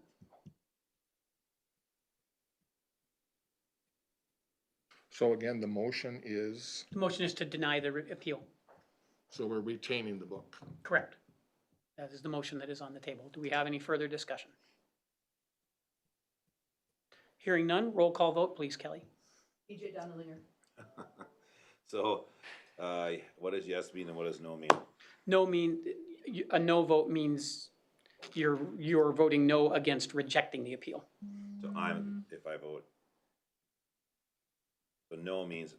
So again, the motion is, The motion is to deny the appeal. so we're retaining the book. Correct. That is the motion that is on the table. Do we have any further discussion? Hearing none, roll call vote, please, Kelly. EJ Donnellinger. So, what does yes mean and what does no mean? No a no vote means you're voting no against rejecting the appeal. So if I vote, so no means,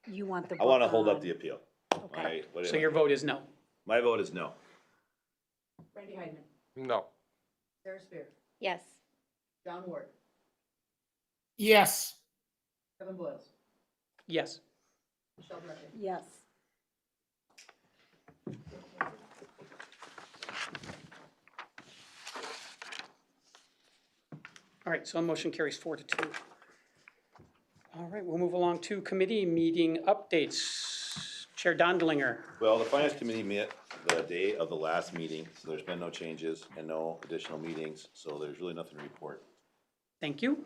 You want the I wanna book hold up on. the appeal. Okay. So your vote is no. My vote is no. Randy Heidman. No. Sarah Spear. Yes. John Ward. Yes. Kevin Boils. Yes. Michelle Brecken. Yes. All right, so a motion carries 4-2. All right, we'll move along to committee meeting updates. Chair Dondelinger. Well, the finance committee met the day of the last meeting, so there's been no changes and no additional meetings, so there's really nothing to report. Thank you.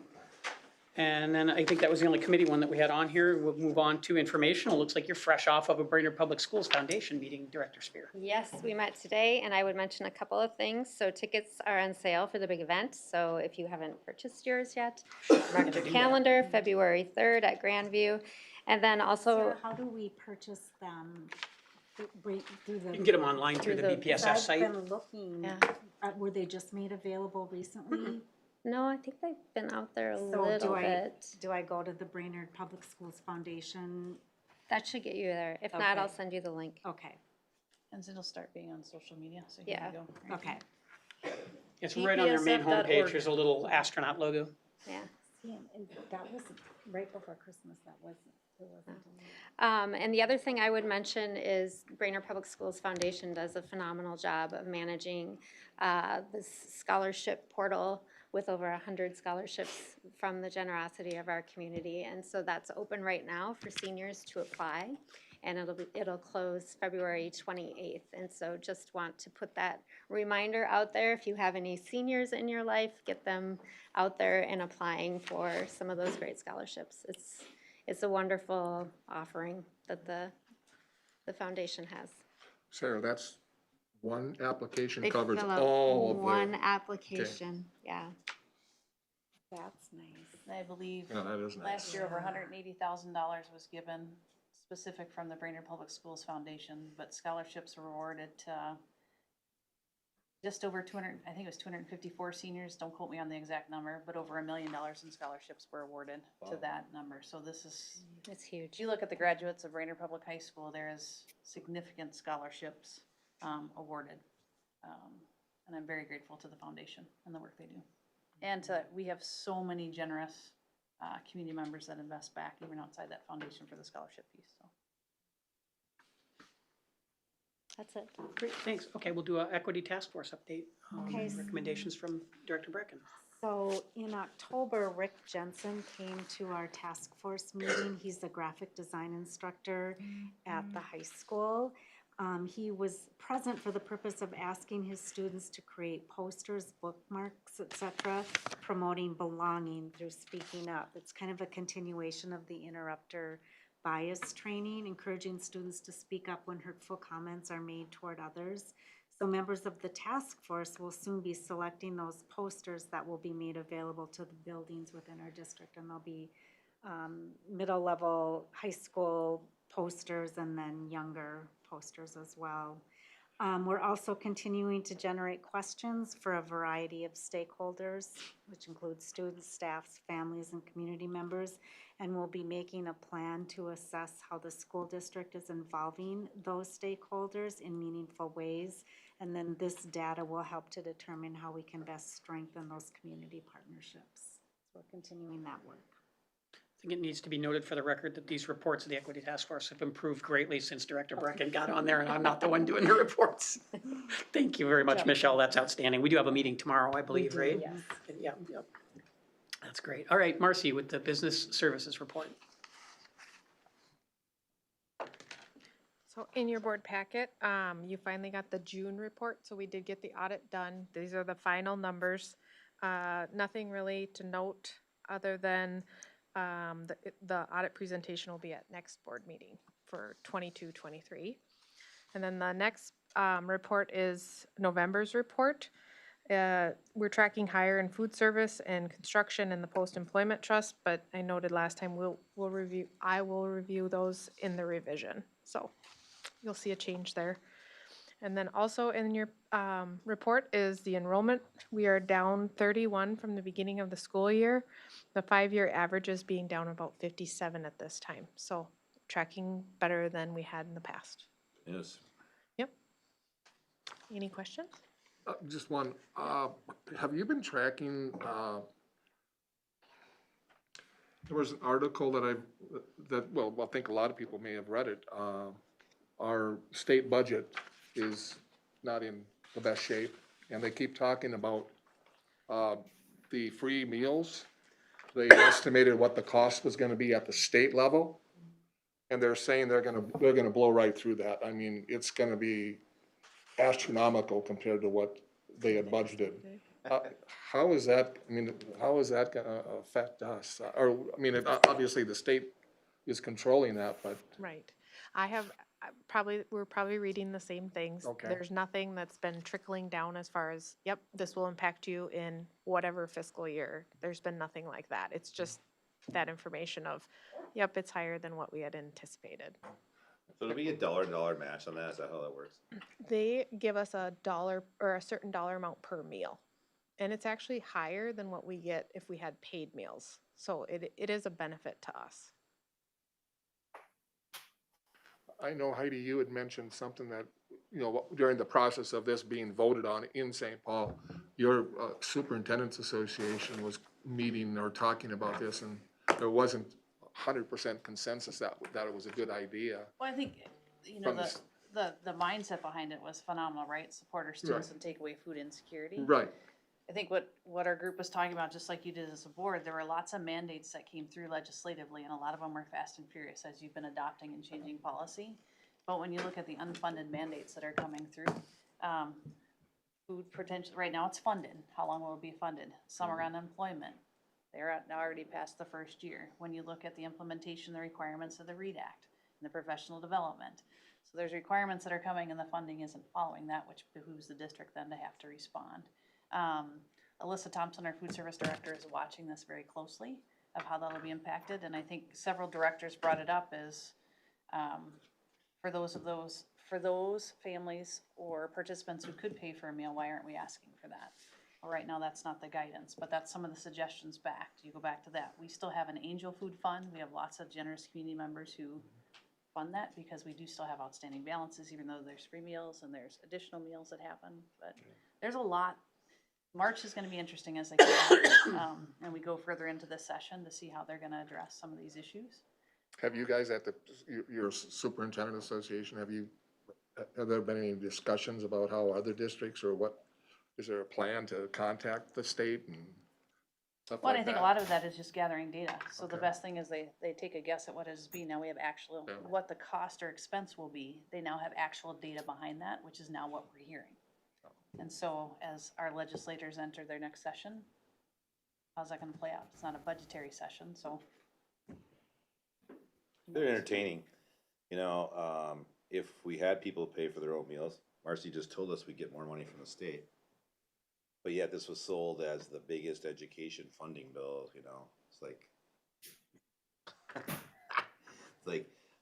And then I think that was the only committee one that we had on here. We'll move on to informational. Looks like you're fresh off of a Brainerd Public Schools Foundation meeting, Director Spear. Yes, we met today, and I would mention a couple of things. So tickets are on sale for the big event, so if you haven't purchased yours yet, mark your calendar, February 3rd at Grandview. And then also, Sarah, how do we purchase them? Through the. You can get them online through the Through the- BPSS site. I've been looking, Yeah. were they just made available recently? no, I think they've been out there a So little do I, bit. do I go to the Brainerd Public Schools Foundation? That should get you there. If not, I'll Okay. send you the link. Okay, And it'll start being on social media, so here Yeah. you go. okay. It's right on their main homepage. BPSF.org. There's a little astronaut logo. Yeah. See, and that was right before Christmas, there wasn't any. And the other thing I would mention is Brainerd Public Schools Foundation does a phenomenal job of managing this scholarship portal with over 100 scholarships from the generosity of our community. And so that's open right now for seniors to apply, and it'll close February 28th. And so just want to put that reminder out there. If you have any seniors in your life, get them out there and applying for some of those great scholarships. It's a wonderful offering that the foundation has. Sarah, that's one application They covers fill out all of one their. application, yeah. That's nice. I believe Yeah, that is nice. last year, over $180,000 was given specific from the Brainerd Public Schools Foundation, but scholarships were awarded to just over 200, I think it was 254 seniors, don't quote me on the exact number, but over $1 million in scholarships were awarded to that number. So this is, It's if huge. you look at the graduates of Brainerd Public High School, there is significant scholarships awarded. And I'm very grateful to the foundation and the work they do. And we have so many generous community members that invest back even outside that foundation for the scholarship piece, so. That's it. Great, thanks. Okay, we'll do an equity task force update. Okay. Recommendations from Director Brecken. So in October, Rick Jensen came to our task force meeting. He's a graphic design instructor at the high school. He was present for the purpose of asking his students to create posters, bookmarks, etc., promoting belonging through speaking up. It's kind of a continuation of the interrupter bias training, encouraging students to speak up when hurtful comments are made toward others. So members of the task force will soon be selecting those posters that will be made available to the buildings within our district, and they'll be middle level high school posters and then younger posters as well. We're also continuing to generate questions for a variety of stakeholders, which includes students, staffs, families, and community members. And we'll be making a plan to assess how the school district is involving those stakeholders in meaningful ways. And then this data will help to determine how we can best strengthen those community partnerships. So we're continuing that work. I think it needs to be noted for the record that these reports of the Equity Task Force have improved greatly since Director Brecken got on there, and I'm not the one doing the reports. Thank you very much, Michelle. That's outstanding. We do have a meeting tomorrow, I believe, right? Yes. Yeah, yeah. That's great. All right, Marcy with the Business Services Report. So in your board packet, you finally got the June report, so we did get the audit done. These are the final numbers. Nothing really to note other than the audit presentation will be at next board meeting for 22-23. And then the next report is November's report. We're tracking higher in food service and construction and the post-employment trust, but I noted last time I will review those in the revision. So you'll see a change there. And then also in your report is the enrollment. We are down 31 from the beginning of the school year. The 5-year average is being down about 57 at this time. So tracking better than we had in the past. Yes. Yep. Any questions? Just one, have you been tracking, there was an article that, well, I think a lot of people may have read it. Our state budget is not in the best shape, and they keep talking about the free meals. They estimated what the cost was gonna be at the state level, and they're saying they're gonna blow right through that. I mean, it's gonna be astronomical compared to what they had budgeted. How is that, I mean, how is that gonna affect us? Or, I mean, obviously the state is controlling that, but. Right. We're probably reading the same things. Okay. There's nothing that's been trickling down as far as, yep, this will impact you in whatever fiscal year. There's been nothing like that. It's just that information of, yep, it's higher than what we had anticipated. So do we get dollar match on that? Is that how that works? They give us a dollar or a certain dollar amount per meal. And it's actually higher than what we get if we had paid meals. So it is a benefit to us. I know Heidi, you had mentioned something that, you know, during the process of this being voted on in St. Paul, your superintendent's association was meeting or talking about this, and there wasn't 100% consensus that it was a good idea. Well, I think, you know, From the mindset behind it was phenomenal, right? Support our students and take away food insecurity. Right. I think what our group was talking about, just like you did as a board, there were lots of mandates that came through legislatively, and a lot of them were fast and furious as you've been adopting and changing policy. But when you look at the unfunded mandates that are coming through, food potential, right now it's funded. How long will it be funded? Some are unemployment. They're now already past the first year. When you look at the implementation, the requirements of the READ Act and the professional development. So there's requirements that are coming and the funding isn't following that, which behooves the district then to have to respond. Alyssa Thompson, our food service director, is watching this very closely of how that'll be impacted. And I think several directors brought it up as, for those families or participants who could pay for a meal, why aren't we asking for that? Well, right now, that's not the guidance, but that's some of the suggestions back. You go back to that. We still have an Angel Food Fund. We have lots of generous community members who fund that because we do still have outstanding balances, even though there's free meals and there's additional meals that happen. But there's a lot. March is gonna be interesting as they come out, and we go further into this session to see how they're gonna address some of these issues. Have you guys at your superintendent association, have there been any discussions about how other districts or what, is there a plan to contact the state and stuff Well, like I think a that? lot of that is just gathering data. So the Okay. best thing is they take a guess at what it is be. Now we have actual, Yeah. what the cost or expense will be. They now have actual data behind that, which is now what we're hearing. And so as our legislators enter their next session, how's that gonna play out? It's not a budgetary session, so. They're entertaining. You know, if we had people pay for their own meals, Marcy just told us we get more money from the state. But yet this was sold as the biggest education funding bill, you know, it's like,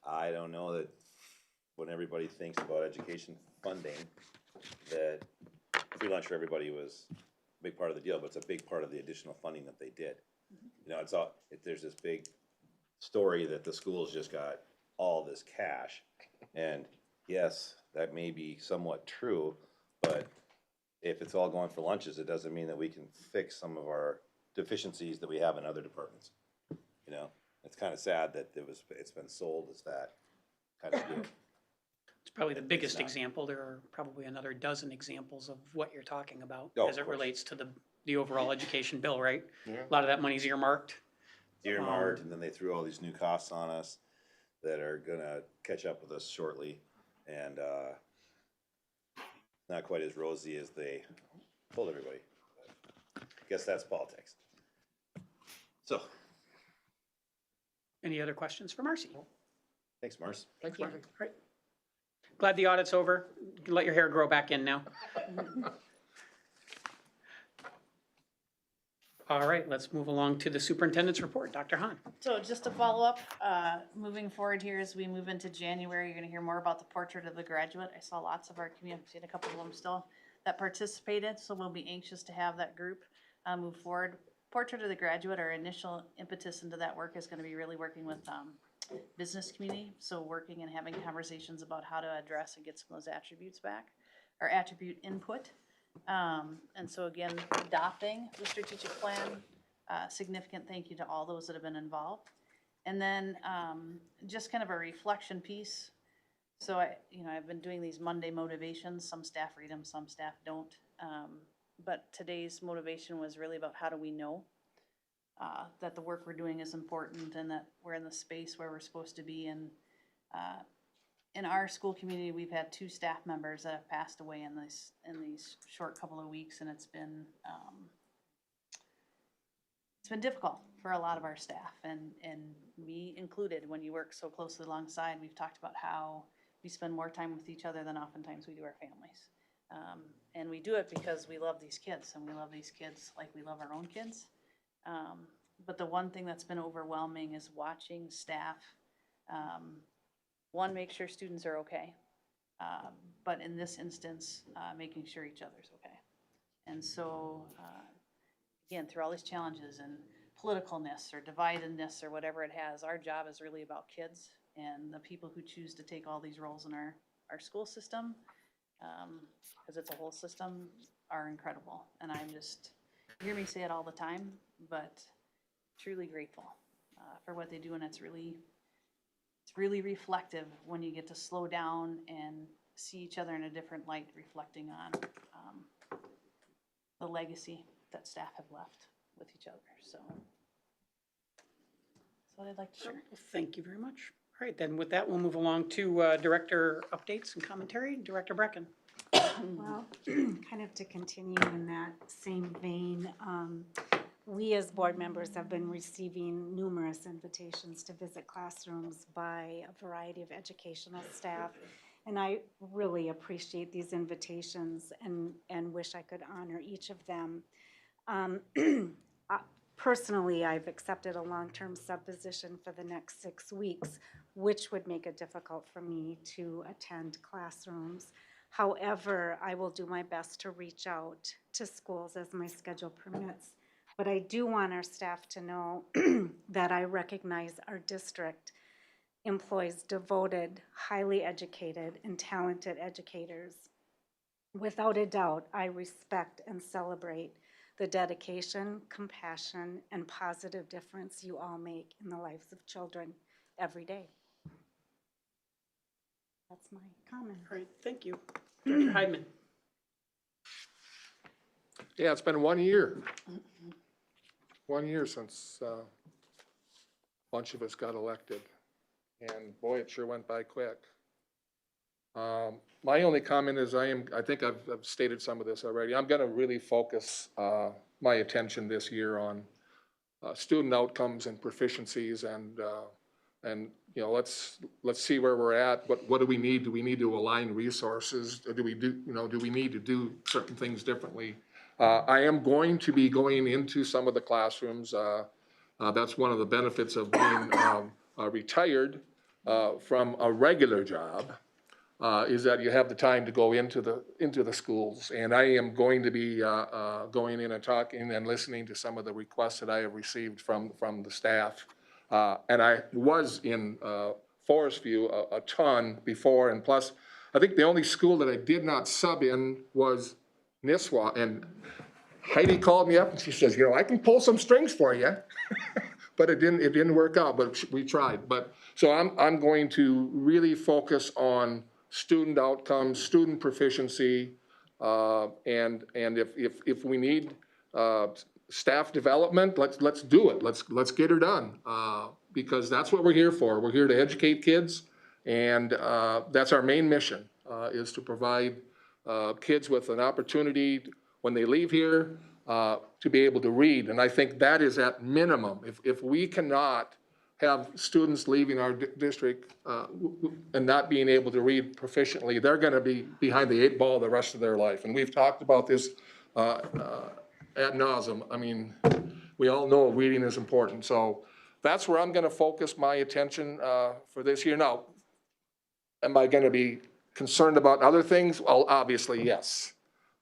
I don't know that when everybody thinks about education funding, that free lunch for everybody was a big part of the deal, but it's a big part of the additional funding that they did. You know, there's this big story that the schools just got all this cash. And yes, that may be somewhat true, but if it's all going for lunches, it doesn't mean that we can fix some of our deficiencies that we have in other departments. You know, it's kind of sad that it's been sold as that kind of deal. It's probably the biggest not. example. There are probably another dozen examples of what you're talking about Oh, as of it course. relates to the overall education bill, right? Yeah. A lot of that money's earmarked. Earmarked, and then they threw all these new costs on us that are gonna catch up with us shortly, and, not quite as rosy as they told everybody. I guess that's politics. So, Any other questions for Marcy? thanks, Marcy. Thanks, Marty. Right. Glad the audit's over. You can let your hair grow back in now. All right, let's move along to the superintendent's report. Dr. Hahn. So just to follow up, moving forward here as we move into January, you're gonna hear more about the portrait of the graduate. I saw lots of our community, I've seen a couple of them still that participated, so we'll be anxious to have that group move forward. Portrait of the graduate, our initial impetus into that work is gonna be really working with business community, so working and having conversations about how to address and get some of those attributes back, or attribute input. And so again, adopting the strategic plan, significant thank you to all those that have been involved. And then, just kind of a reflection piece. So I've been doing these Monday motivations, some staff read them, some staff don't. But today's motivation was really about how do we know, that the work we're doing is important and that we're in the space where we're supposed to be. And, in our school community, we've had 2 staff members that have passed away in these short couple of weeks, and it's been difficult for a lot of our staff, and me included. When you work so closely alongside, we've talked about how we spend more time with each other than oftentimes we do our families, and we do it because we love these kids, and we love these kids like we love our own kids. But the one thing that's been overwhelming is watching staff. One, make sure students are okay, but in this instance, making sure each other's okay. And so, again, through all these challenges and politicalness or dividedness or whatever it has, our job is really about kids and the people who choose to take all these roles in our school system, because it's a whole system, are incredible. And I'm just, you hear me say it all the time, but truly grateful for what they do, and it's really reflective when you get to slow down and see each other in a different light, reflecting on the legacy that staff have left with each other. So that's what I'd like to share. Thank you very much. All right, then with that, we'll move along to director updates and commentary. Director Brecken. Well, kind of to continue in that same vein, we as board members have been receiving numerous invitations to visit classrooms by a variety of educational staff. And I really appreciate these invitations and wish I could honor each of them. Personally, I've accepted a long-term sub-position for the next 6 weeks, which would make it difficult for me to attend classrooms. However, I will do my best to reach out to schools as my schedule permits. But I do want our staff to know that I recognize our district employs devoted, highly educated, and talented educators. Without a doubt, I respect and celebrate the dedication, compassion, and positive difference you all make in the lives of children every day. That's my comment. All right, thank you. Director Heidman. Yeah, it's been 1 year. 1 year since a bunch of us got elected. And boy, it sure went by quick. My only comment is I think I've stated some of this already. I'm gonna really focus my attention this year on student outcomes and proficiencies, and you know, let's see where we're at. What do we need? Do we need to align resources? Or do we need to do certain things differently? I am going to be going into some of the classrooms. That's one of the benefits of being retired from a regular job. is that you have the time to go into the schools. And I am going to be going in and talking and listening to some of the requests that I have received from the staff. And I was in Forest View a ton before, and plus, I think the only school that I did not sub in was Nisswa. And Heidi called me up and she says, I can pull some strings for you. But it didn't work out, but we tried. But, so I'm going to really focus on student outcomes, student proficiency, and if we need staff development, let's do it. Let's get her done, because that's what we're here for. We're here to educate kids, and that's our main mission, is to provide kids with an opportunity when they leave here to be able to read. And I think that is at minimum. If we cannot have students leaving our district and not being able to read proficiently, they're going to be behind the 8 ball the rest of their life. And we've talked about this ad nauseum. I mean, we all know reading is important. So that's where I'm going to focus my attention for this year. Now, am I going to be concerned about other things? Well, obviously, yes.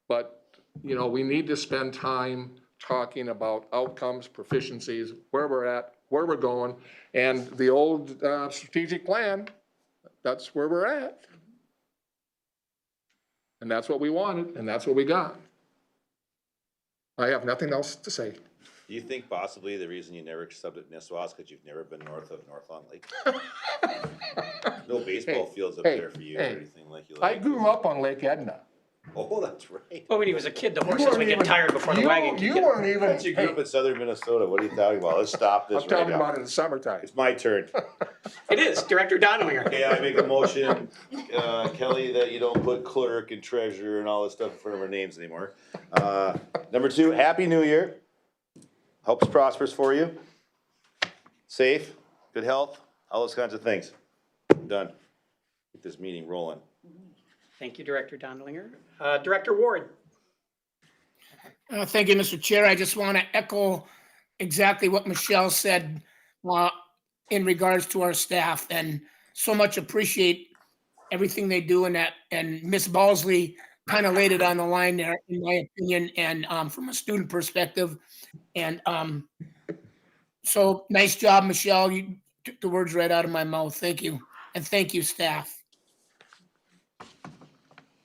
But, we need to spend time talking about outcomes, proficiencies, where we're at, where we're going, and the old strategic plan, that's where we're at. And that's what we wanted, and that's what we got. I have nothing else to say. Do you think possibly the reason you never subbed at Nisswa is because you've never been north of Northland Lake? No baseball fields up there for you or anything like you like? I grew up on Lake Edna. Oh, that's right. Well, when he was a kid, the horses would get tired before the wagon could You get. weren't even. You grew up in southern Minnesota. What are you talking about? Let's stop this I'm right talking now. about in the summertime. It's my turn. It is, Director Donlinger. Okay, I make a motion, Kelly, that you don't put clerk and treasurer and all this stuff in front of our names anymore. Number 2, Happy New Year. Hopes prosperous for you. Safe, good health, all those kinds of things. Done. Get this meeting rolling. Thank you, Director Donlinger. Director Ward. Thank you, Mr. Chair. I just want to echo exactly what Michelle said in regards to our staff, and so much appreciate everything they do in that. And Ms. Balsley kind of laid it on the line there, in my opinion, and from a student perspective. And so nice job, Michelle. You took the words right out of my mouth. Thank you. And thank you, staff.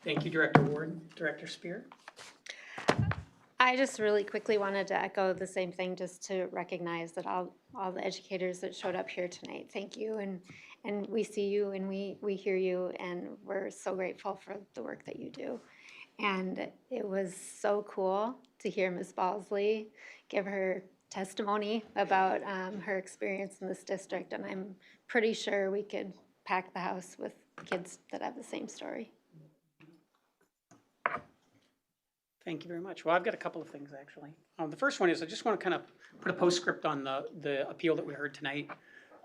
Thank you, Director Ward. Director Spear. I just really quickly wanted to echo the same thing, just to recognize that all the educators that showed up here tonight, thank you. And we see you and we hear you, and we're so grateful for the work that you do. And it was so cool to hear Ms. Balsley give her testimony about her experience in this district. And I'm pretty sure we could pack the house with kids that have the same story. Thank you very much. Well, I've got a couple of things, actually. The first one is I just want to kind of put a postscript on the appeal that we heard tonight.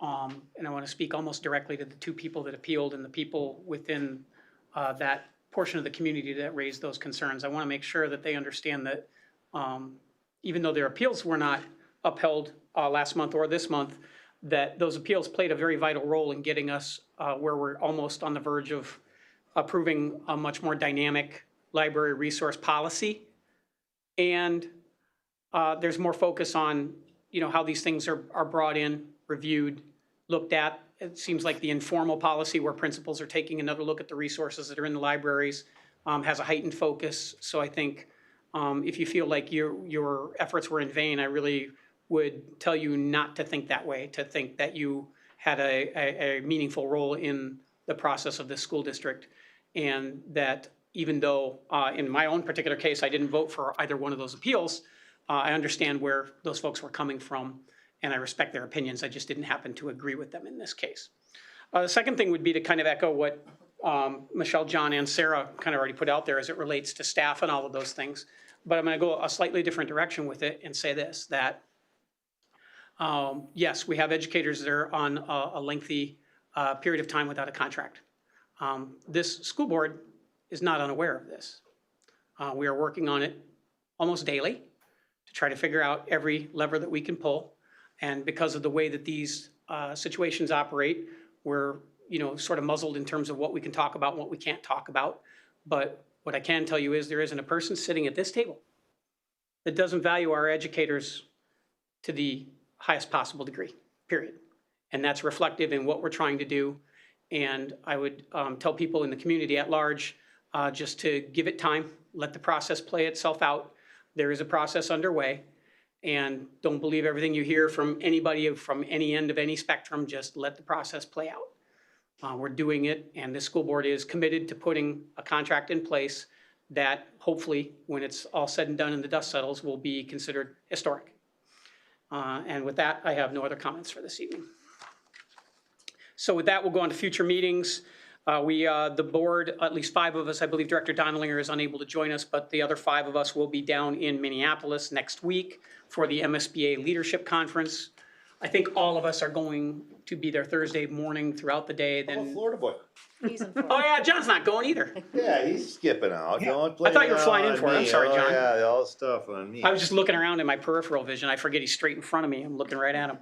And I want to speak almost directly to the 2 people that appealed and the people within that portion of the community that raised those concerns. I want to make sure that they understand that even though their appeals were not upheld last month or this month, that those appeals played a very vital role in getting us where we're almost on the verge of approving a much more dynamic library resource policy. And there's more focus on, how these things are brought in, reviewed, looked at. It seems like the informal policy where principals are taking another look at the resources that are in the libraries has a heightened focus. So I think if you feel like your efforts were in vain, I really would tell you not to think that way, to think that you had a meaningful role in the process of this school district, and that even though in my own particular case, I didn't vote for either one of those appeals, I understand where those folks were coming from, and I respect their opinions. I just didn't happen to agree with them in this case. The second thing would be to kind of echo what Michelle, John, and Sarah kind of already put out there as it relates to staff and all of those things. But I'm going to go a slightly different direction with it and say this, that yes, we have educators that are on a lengthy period of time without a contract. This school board is not unaware of this. We are working on it almost daily to try to figure out every lever that we can pull. And because of the way that these situations operate, we're you know, sort of muzzled in terms of what we can talk about and what we can't talk about. But what I can tell you is there isn't a person sitting at this table that doesn't value our educators to the highest possible degree, period. And that's reflective in what we're trying to do. And I would tell people in the community at large, just to give it time, let the process play itself out. There is a process underway. And don't believe everything you hear from anybody from any end of any spectrum, just let the process play out. We're doing it, and this school board is committed to putting a contract in place that hopefully, when it's all said and done and the dust settles, will be considered historic. And with that, I have no other comments for this evening. So with that, we'll go on to future meetings. The board, at least 5 of us, I believe Director Donlinger is unable to join us, but the other 5 of us will be down in Minneapolis next week for the MSBA Leadership Conference. I think all of us are going to be there Thursday morning throughout the day. I'm a Then, Florida boy. oh yeah, John's not going either. Yeah, he's skipping out. Don't blame I thought you were it flying in on for it. I'm me. sorry, Oh, John. Yeah, all the stuff on me. I was just looking around in my peripheral vision. I forget he's straight in front of me. I'm looking right at him.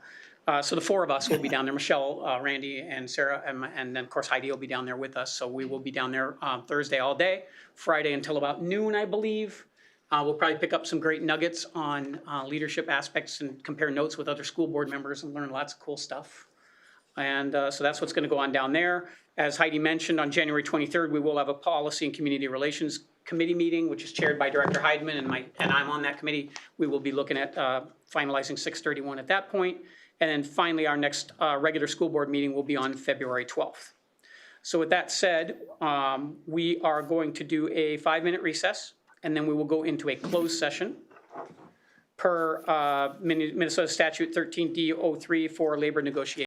So the 4 of us will be down there, Michelle, Randy, and Sarah, and then, of course, Heidi will be down there with us. So we will be down there Thursday all day, Friday until about noon, I believe. We'll probably pick up some great nuggets on leadership aspects and compare notes with other school board members and learn lots of cool stuff. And so that's what's going to go on down there. As Heidi mentioned, on January 23rd, we will have a Policy and Community Relations Committee meeting, which is chaired by Director Heidman, and I'm on that committee. We will be looking at finalizing 631 at that point. And then finally, our next regular school board meeting will be on February 12th. So with that said, we are going to do a 5-minute recess, and then we will go into a closed session per Minnesota Statute 13D03 for labor negotiations.